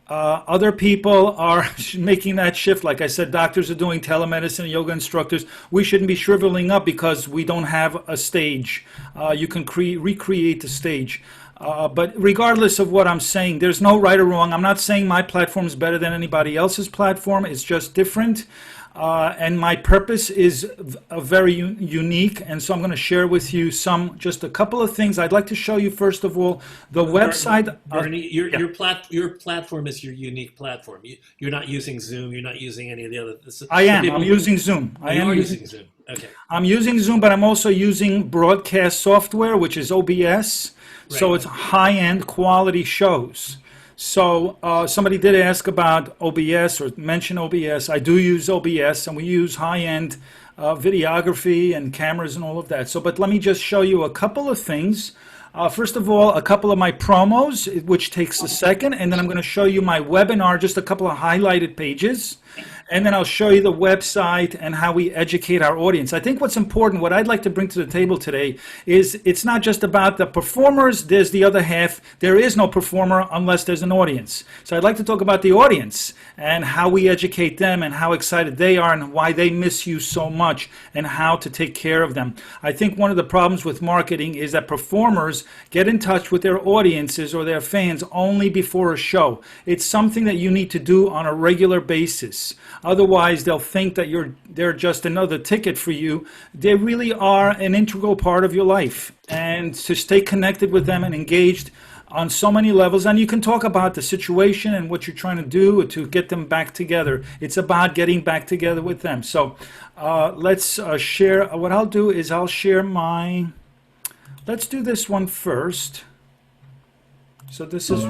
Other people are making that shift. Like I said, doctors are doing telemedicine, yoga instructors. We shouldn't be shriveling up because we don't have a stage. You can recreate the stage. But regardless of what I'm saying, there's no right or wrong. I'm not saying my platform is better than anybody else's platform. It's just different. And my purpose is very unique, and so I'm going to share with you just a couple of things. I'd like to show you, first of all, the website. Bernie, your platform is your unique platform. You're not using Zoom. You're not using any of the other. I'm using Zoom. I am using Zoom. Okay. I'm using Zoom, but I'm also using broadcast software, which is OBS. Right. So it's high-end quality shows. So somebody did ask about OBS or mention OBS. I do use OBS, and we use high-end videography and cameras and all of that. So, but let me just show you a couple of things. First of all, a couple of my promos, which takes a second, and then I'm going to show you my webinar, just a couple of highlighted pages. And then I'll show you the website and how we educate our audience. I think what's important, what I'd like to bring to the table today is it's not just about the performers, there's the other half. There is no performer unless there's an audience. So I'd like to talk about the audience and how we educate them and how excited they are and why they miss you so much and how to take care of them. I think one of the problems with marketing is that performers get in touch with their audiences or their fans only before a show. It's something that you need to do on a regular basis. Otherwise, they'll think that they're just another ticket for you. They really are an integral part of your life. And to stay connected with them and engaged on so many levels, and you can talk about the situation and what you're trying to do to get them back together. It's about getting back together with them. So let's share. What I'll do is I'll share my, let's do this one first. So this is...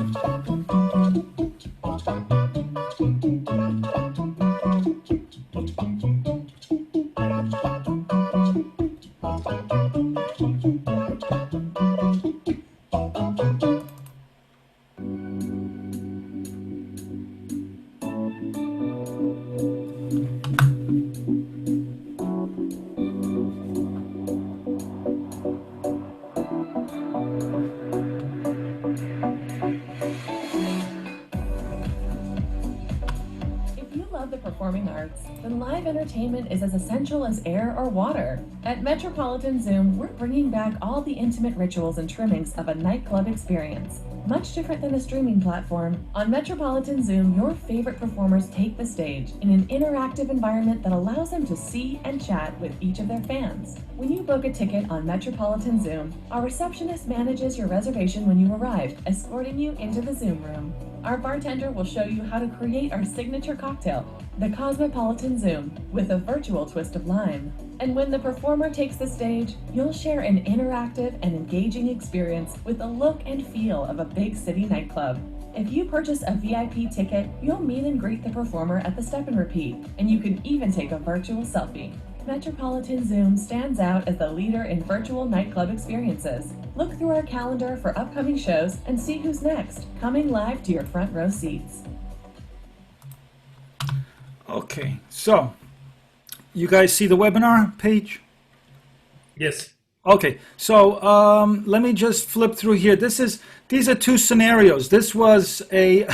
Performing arts, then live entertainment is as essential as air or water. At Metropolitan Zoom, we're bringing back all the intimate rituals and trimmings of a nightclub experience. Much different than a streaming platform, on Metropolitan Zoom, your favorite performers take the stage in an interactive environment that allows them to see and chat with each of their fans. When you book a ticket on Metropolitan Zoom, our receptionist manages your reservation when you arrive, escorting you into the Zoom room. Our bartender will show you how to create our signature cocktail, the Cosmopolitan Zoom, with a virtual twist of lime. And when the performer takes the stage, you'll share an interactive and engaging experience with the look and feel of a big city nightclub. If you purchase a VIP ticket, you'll meet and greet the performer at the step and repeat, and you can even take a virtual selfie. Metropolitan Zoom stands out as the leader in virtual nightclub experiences. Look through our calendar for upcoming shows and see who's next, coming live to your front row seats. Okay, so you guys see the webinar page? Yes. Okay, so let me just flip through here. These are two scenarios. This was a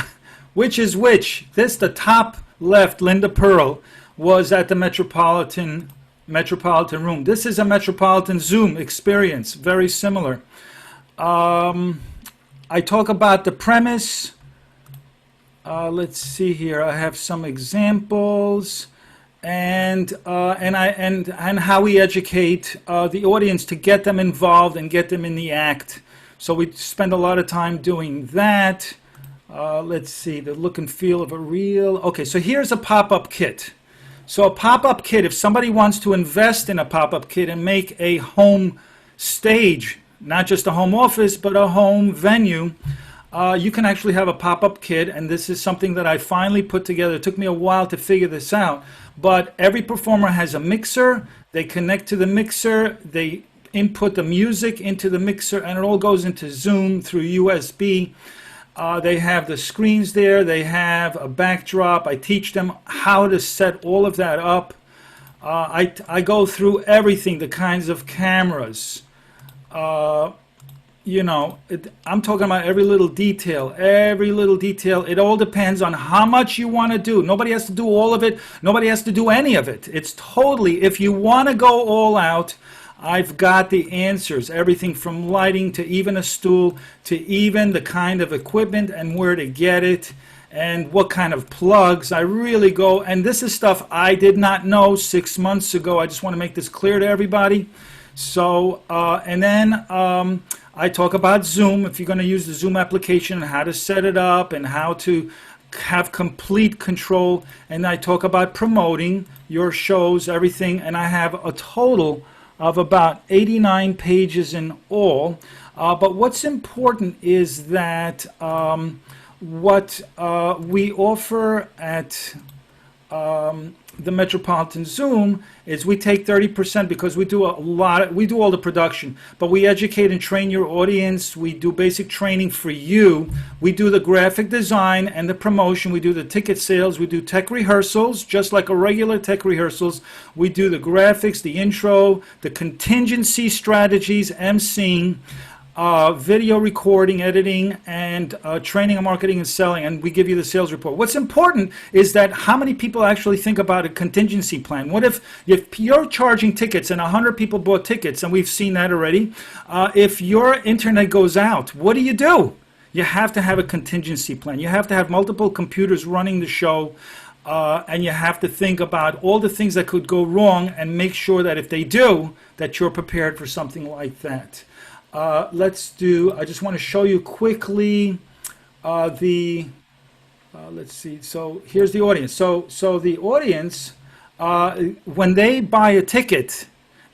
which is which. The top left, Linda Pearl, was at the Metropolitan Room. This is a Metropolitan Zoom experience, very similar. I talk about the premise. Let's see here. I have some examples, and how we educate the audience to get them involved and get them in the act. So we spend a lot of time doing that. Let's see, the look and feel of a reel. Okay, so here's a pop-up kit. So a pop-up kit, if somebody wants to invest in a pop-up kit and make a home stage, not just a home office, but a home venue, you can actually have a pop-up kit, and this is something that I finally put together. It took me a while to figure this out, but every performer has a mixer. They connect to the mixer, they input the music into the mixer, and it all goes into Zoom through USB. They have the screens there, they have a backdrop. I teach them how to set all of that up. I go through everything, the kinds of cameras. You know, I'm talking about every little detail, every little detail. It all depends on how much you want to do. Nobody has to do all of it. Nobody has to do any of it. It's totally, if you want to go all out, I've got the answers. Everything from lighting to even a stool to even the kind of equipment and where to get it and what kind of plugs. I really go, and this is stuff I did not know 6 months ago. I just want to make this clear to everybody. So, and then I talk about Zoom, if you're going to use the Zoom application, and how to set it up and how to have complete control. And I talk about promoting your shows, everything, and I have a total of about 89 pages in all. But what's important is that what we offer at the Metropolitan Zoom is we take 30% because we do all the production, but we educate and train your audience. We do basic training for you. We do the graphic design and the promotion. We do the ticket sales. We do tech rehearsals, just like a regular tech rehearsals. We do the graphics, the intro, the contingency strategies, emceeing, video recording, editing, and training and marketing and selling, and we give you the sales report. What's important is that how many people actually think about a contingency plan. What if you're charging tickets and 100 people bought tickets, and we've seen that already. If your internet goes out, what do? You have to have a contingency plan. You have to have multiple computers running the show, and you have to think about all the things that could go wrong and make sure that if they do, that you're prepared for something like that. I just want to show you quickly let's see, so here's the audience. So the audience, when they buy a ticket,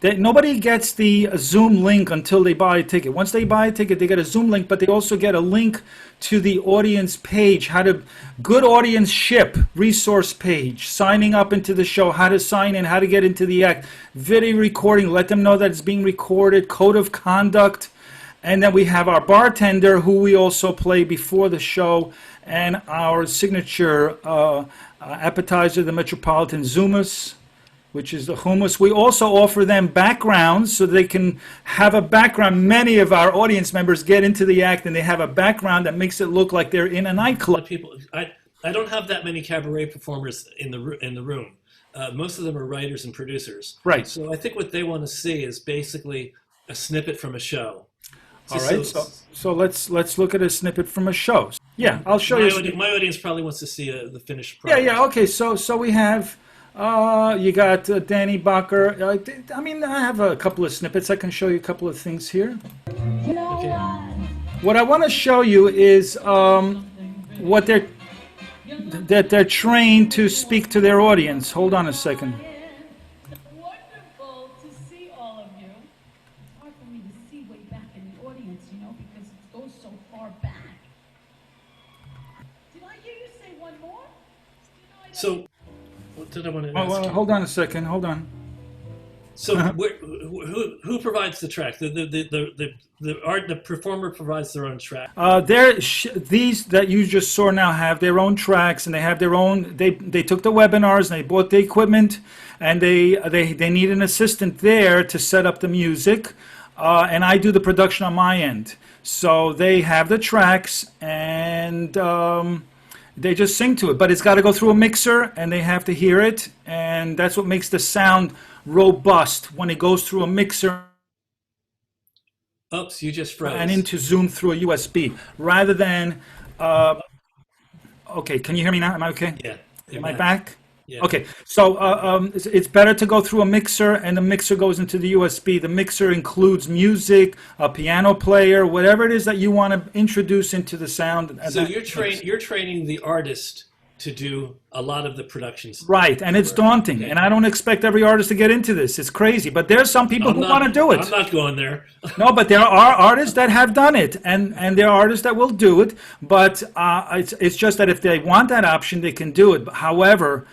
nobody gets the Zoom link until they buy a ticket. Once they buy a ticket, they get a Zoom link, but they also get a link to the audience page, good audience ship resource page, signing up into the show, how to sign in, how to get into the act, video recording, let them know that it's being recorded, code of conduct, and then we have our bartender who we also play before the show, and our signature appetizer, the Metropolitan Zoomus, which is the hummus. We also offer them backgrounds so they can have a background. Many of our audience members get into the act and they have a background that makes it look like they're in a nightclub. I don't have that many cabaret performers in the room. Most of them are writers and producers. Right. So I think what they want to see is basically a snippet from a show. All right, so let's look at a snippet from a show. Yeah, I'll show you. My audience probably wants to see the finished product. Yeah. Okay, so we have you got Danny Bacher. I mean, I have a couple of snippets. I can show you a couple of things here. Okay. What I want to show you is what they're trained to speak to their audience. Hold on a second. Wonderful to see all of you. It's hard for me to see way back in the audience, you know, because it goes so far back. Did I hear you say one more? So, what did I want to ask you? Hold on a second. Hold on. So, who provides the track? The performer provides their own track. These that you just saw now have their own tracks, and they have their own. They took the webinars and they bought the equipment, and they need an assistant there to set up the music, and I do the production on my end. So they have the tracks and they just sing to it, but it's got to go through a mixer, and they have to hear it, and that's what makes the sound robust when it goes through a mixer. Oops, you just froze. And into Zoom through a USB, rather than. Okay, can you hear me now? Am I okay? Yeah. Am I back? Yeah. Okay, so it's better to go through a mixer, and the mixer goes into the USB. The mixer includes music, a piano player, whatever it is that you want to introduce into the sound. So you're training the artist to do a lot of the productions. Right, and it's daunting, and I don't expect every artist to get into this. It's crazy, but there's some people who want to do it. I'm not going there. No, but there are artists that have done it, and there are artists that will do it, but it's just that if they want that option, they can do it. However,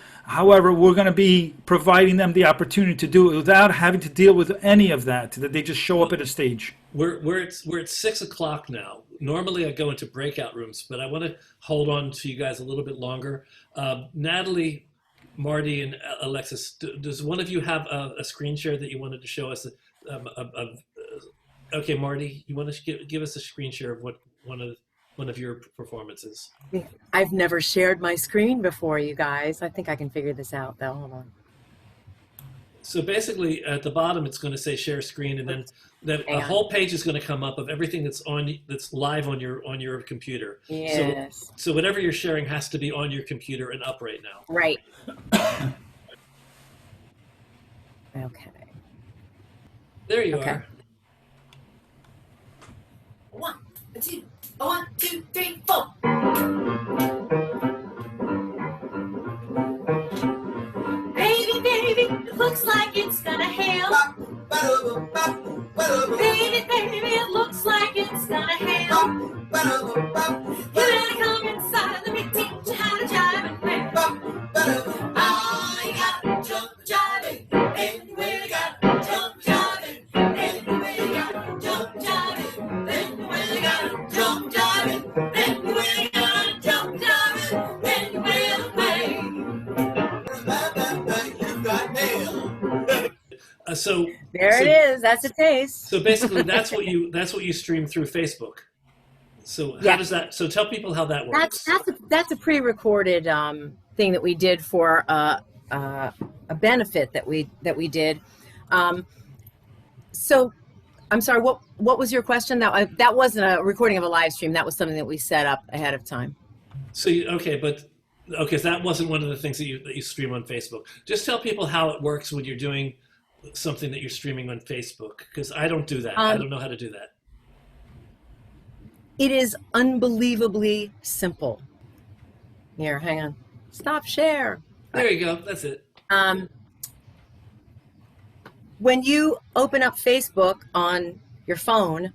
we're going to be providing them the opportunity to do it without having to deal with any of that they just show up at a stage. We're at 6:00 now. Normally I go into breakout rooms, but I want to hold on to you guys a little bit longer. Natalie, Marty, and Alexis, does one of you have a screen share that you wanted to show us? Okay, Marty, you want to give us a screen share of what one of your performances? I've never shared my screen before, you guys. I think I can figure this out, though. Hold on. So basically, at the bottom, it's going to say share screen, and then a whole page is going to come up of everything that's live on your computer. Yes. So whatever you're sharing has to be on your computer and up right now. Right. Okay. There you Okay. are. 1, 2, 1, 2, 3, 4. Baby, it looks like it's gonna hail. Baby, it looks like it's gonna hail. You better come inside, let me teach you how to jive and play. Oh, you gotta jump jiving, anywhere you gotta jump jiving, anywhere you gotta jump jiving, anywhere you gotta jump jiving, anywhere you gotta jump jiving, anywhere to play. So There it is. That's a taste. So basically, that's what you stream through Facebook. So how does that? So tell people how that works. That's a pre-recorded thing that we did for a benefit that we did. So I'm sorry. What was your question? That wasn't a recording of a live stream. That was something that we set up ahead of time. So so that wasn't one of the things that you stream on Facebook. Just tell people how it works when you're doing something that you're streaming on Facebook, because I don't do that. I don't know how to do that. It is unbelievably simple. Here, hang on. Stop share. There you go. That's it. When you open up Facebook on your phone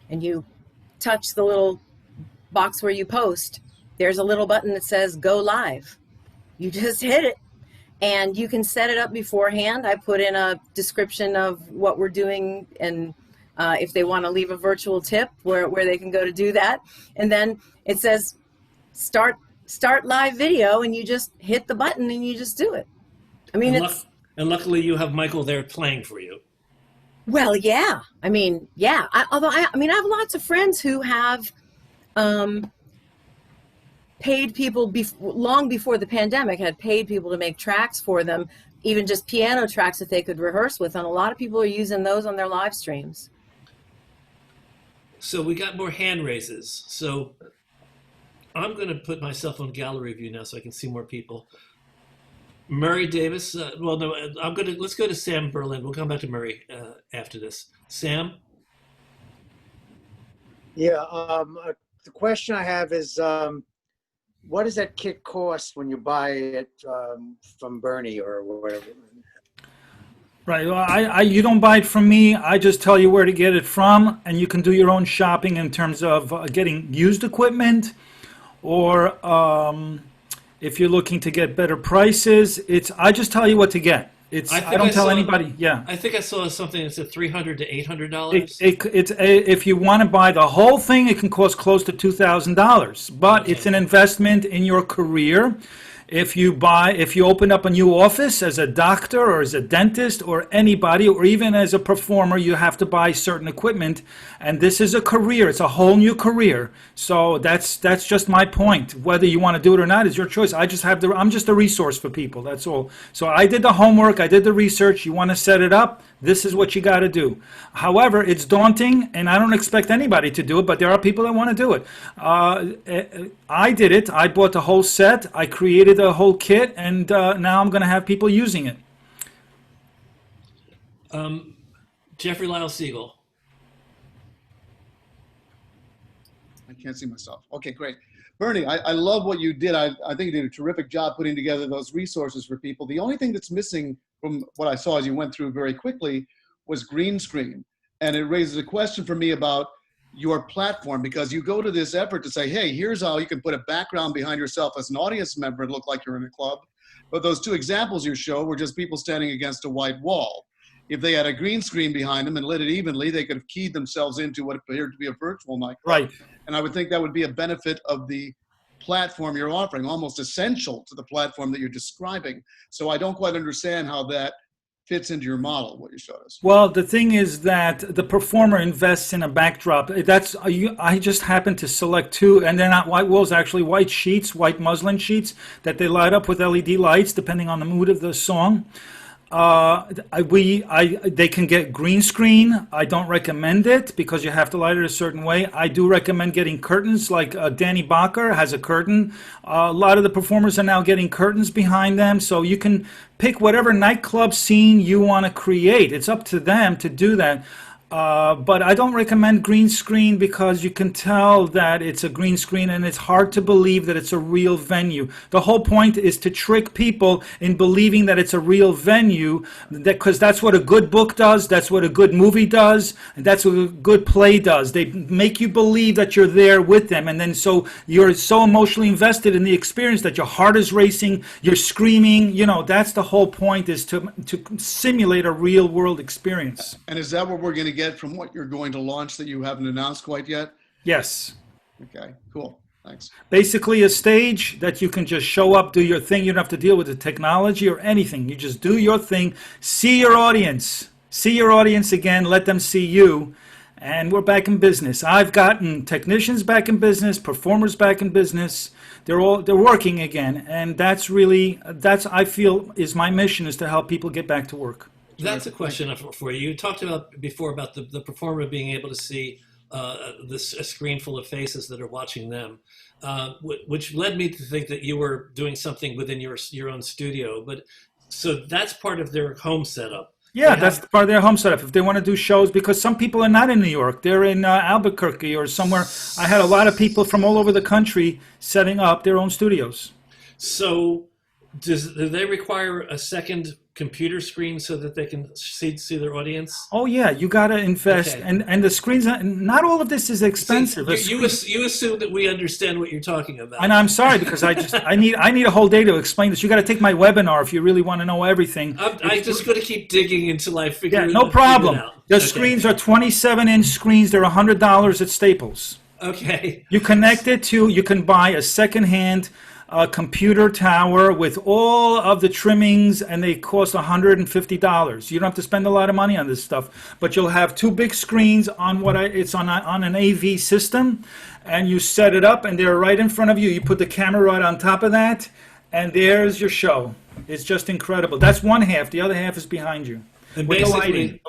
and you touch the little box where you post, there's a little button that says go live. You just hit it. And you can set it up beforehand. I put in a description of what we're doing, and if they want to leave a virtual tip where they can go to do that. And then it says start live video, and you just hit the button and you just do it. I mean, and luckily you have Michael there playing for you. Well, yeah. I mean, yeah. I have lots of friends who have paid people long before the pandemic, had paid people to make tracks for them, even just piano tracks that they could rehearse with, and a lot of people are using those on their live streams. So we got more hand raises. So I'm going to put myself on gallery view now so I can see more people. Murray Davis. Well, no, let's go to Sam Berlin. We'll come back to Murray after this. Sam? Yeah, the question I have is, what does that kit cost when you buy it from Bernie or whatever? Right. Well, you don't buy it from me. I just tell you where to get it from, and you can do your own shopping in terms of getting used equipment, or if you're looking to get better prices. I just tell you what to get. I don't tell anybody. Yeah. I think I saw something that said $300 to $800. If you want to buy the whole thing, it can cost close to $2,000. But Okay. it's an investment in your career. If you open up a new office as a doctor or as a dentist or anybody, or even as a performer, you have to buy certain equipment. And this is a career. It's a whole new career. So that's just my point. Whether you want to do it or not is your choice. I'm just a resource for people. That's all. So I did the homework. I did the research. You want to set it up? This is what you got to do. However, it's daunting, and I don't expect anybody to do it, but there are people that want to do it. I did it. I bought the whole set. I created a whole kit, and now I'm going to have people using it. Jeffrey Lyle Siegel. I can't see myself. Okay, great. Bernie, I love what you did. I think you did a terrific job putting together those resources for people. The only thing that's missing from what I saw as you went through very quickly was green screen. And it raises a question for me about your platform, because you go to this effort to say, hey, here's how you can put a background behind yourself as an audience member and look like you're in a club. But those two examples you show were just people standing against a white wall. If they had a green screen behind them and lit it evenly, they could have keyed themselves into what appeared to be a virtual nightclub. Right. And I would think that would be a benefit of the platform you're offering, almost essential to the platform that you're describing. So I don't quite understand how that fits into your model, what you showed us. Well, the thing is that the performer invests in a backdrop. I just happen to select two, and they're not white walls, actually white sheets, white muslin sheets that they light up with LED lights depending on the mood of the song. They can get green screen. I don't recommend it because you have to light it a certain way. I do recommend getting curtains, like Danny Bacher has a curtain. A lot of the performers are now getting curtains behind them, so you can pick whatever nightclub scene you want to create. It's up to them to do that. But I don't recommend green screen because you can tell that it's a green screen and it's hard to believe that it's a real venue. The whole point is to trick people in believing that it's a real venue, because that's what a good book does, that's what a good movie does, and that's what a good play does. They make you believe that you're there with them, and then so you're so emotionally invested in the experience that your heart is racing, you're screaming. You know, that's the whole point, is to simulate a real world experience. And is that what we're going to get from what you're going to launch that you haven't announced quite yet? Yes. Okay, cool. Thanks. Basically a stage that you can just show up, do your thing. You don't have to deal with the technology or anything. You just do your thing, see your audience again, let them see you, and we're back in business. I've gotten technicians back in business, performers back in business. They're working again, and that's I feel is my mission, is to help people get back to work. That's a question for you. You talked before about the performer being able to see a screen full of faces that are watching them, which led me to think that you were doing something within your own studio. But so that's part of their home setup. Yeah, that's part of their home setup. If they want to do shows, because some people are not in New York, they're in Albuquerque or somewhere. I had a lot of people from all over the country setting up their own studios. So do they require a second computer screen so that they can see their audience? Oh yeah, you got to invest, Okay. and the screens. Not all of this is expensive. You assume that we understand what you're talking about. And I'm sorry, because I need a whole day to explain this. You got to take my webinar if you really want to know everything. I'm just going to keep digging until I figure. Yeah, no problem. It out. The Okay. screens are 27-inch screens. They're $100 at Staples. Okay. You connect it to. You can buy a secondhand computer tower with all of the trimmings, and they cost $150. You don't have to spend a lot of money on this stuff, but you'll have two big screens on it's on an AV system, and you set it up, and they're right in front of you. You put the camera right on top of that, and there's your show. It's just incredible. That's one half. The other half is behind you. And with the lighting.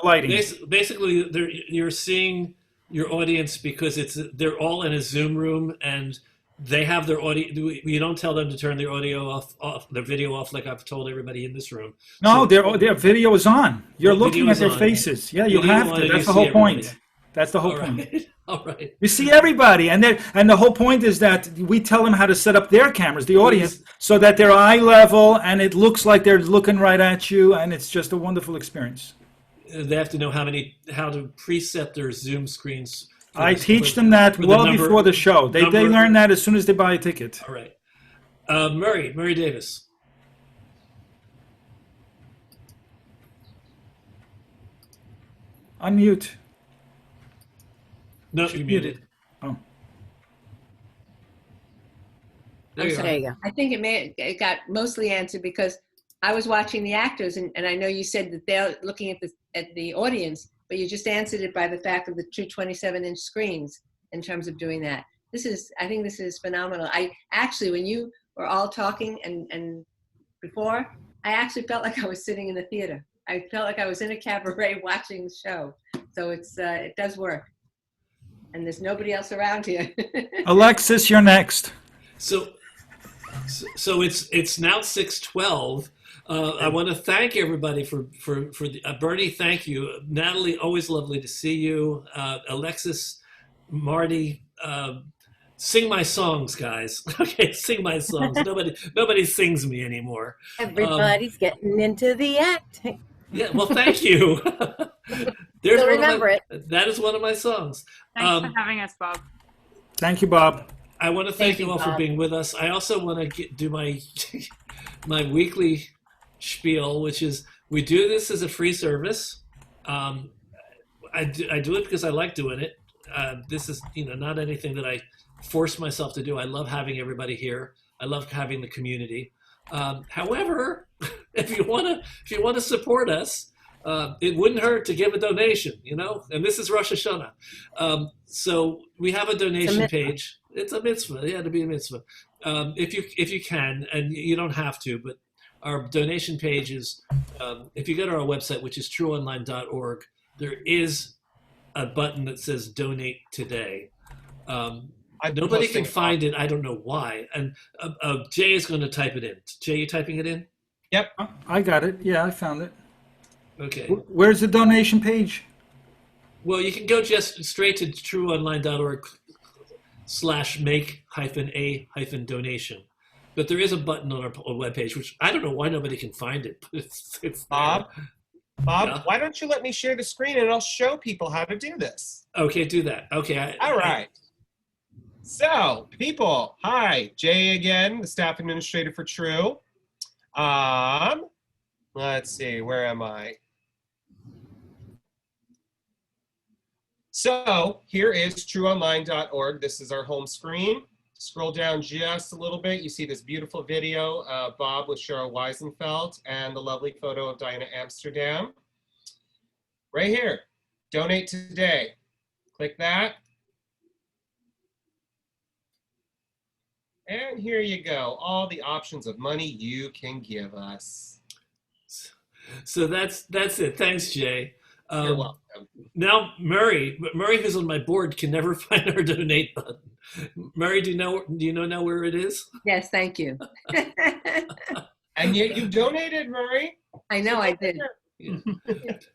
basically, you're seeing your audience because they're all in a Zoom room and they have their audio. You don't tell them to turn their audio off, their video off, like I've told everybody in this room. No, So, their video is on. You're Well, looking video at their is on. faces. Yeah, you Video have on to. and That's you the see whole point. everybody. That's the whole All point. right. All right. You see everybody, and the whole point is that we tell them how to set up their cameras, the audience, so that they're eye level and it looks like they're looking right at you, and it's just a wonderful experience. They have to know how to preset their Zoom screens. I teach them that well before the show. They learn that as soon as they buy a ticket. All right. Murray Davis. Unmute. No, you muted. Oh. There you There you are. go. I think it got mostly answered because I was watching the actors, and I know you said that they're looking at the audience, but you just answered it by the fact of the two 27-inch screens in terms of doing that. I think this is phenomenal. I actually, when you were all talking and before, I actually felt like I was sitting in the theater. I felt like I was in a cabaret watching the show. So it does work. And there's nobody else around here. Alexis, you're next. So it's now 6:12. I want to thank everybody for Bernie. Thank you, Natalie. Always lovely to see you. Alexis, Marty. Sing my songs, guys. Okay, sing my songs. Nobody sings me anymore. Everybody's getting into the act. Yeah, well, thank you. Still remember it. That is one of my songs. Thanks for having us, Bob. Thank you, Bob. I want to thank you all for being with us. I also want to do my my weekly spiel, which is we do this as a free service. I do it because I like doing it. This is not anything that I force myself to do. I love having everybody here. I love having the community. However, if you want to support us, it wouldn't hurt to give a donation, and this is Rosh Hashanah. So we have a donation page. It's a mitzvah. It had to be a mitzvah. If you can, and you don't have to, but our donation page is, if you go to our website, which is trueonline.org, there is a button that says donate today. Nobody can find it. I don't know why. And Jay is going to type it in. Jay, you typing it in? Yep. I got it. Yeah, I found it. Okay. Where's the donation page? Well, you can go just straight to trueonline.org/make-a-donation. But there is a button on our webpage, which I don't know why nobody can find it. But it's Bob, yeah. Why don't you let me share the screen and I'll show people how to do this? Okay, do that. Okay. All right. So, people, hi, Jay again, the staff administrator for True. Let's see, where am I? So, here is trueonline.org. This is our home screen. Scroll down just a little bit. You see this beautiful video of Bob with Cheryl Weisenfeld and the lovely photo of Diana Amsterdam. Right here, donate today. Click that. And here you go, all the options of money you can give us. So that's it. Thanks, Jay. You're welcome. Now, Murray, who's on my board, can never find our donate button. Murray, do you know now where it is? Yes, thank you. And yet you donated, Murray. I know I did. Yeah.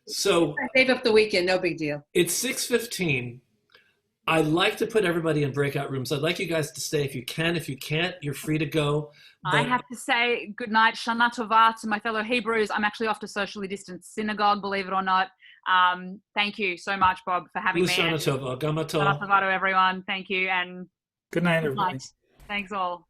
So I saved up the weekend, no big deal. it's 6:15. I'd like to put everybody in breakout rooms. I'd like you guys to stay if you can. If you can't, you're free to go. I have to say good night, Shana Tova, to my fellow Hebrews. I'm actually off to socially distanced synagogue, believe it or not. Thank you so much, Bob, for having me. Shana Tova, Gama Tov. Shana Tova to everyone. Thank you, and Good night, good everybody. night. Thanks all.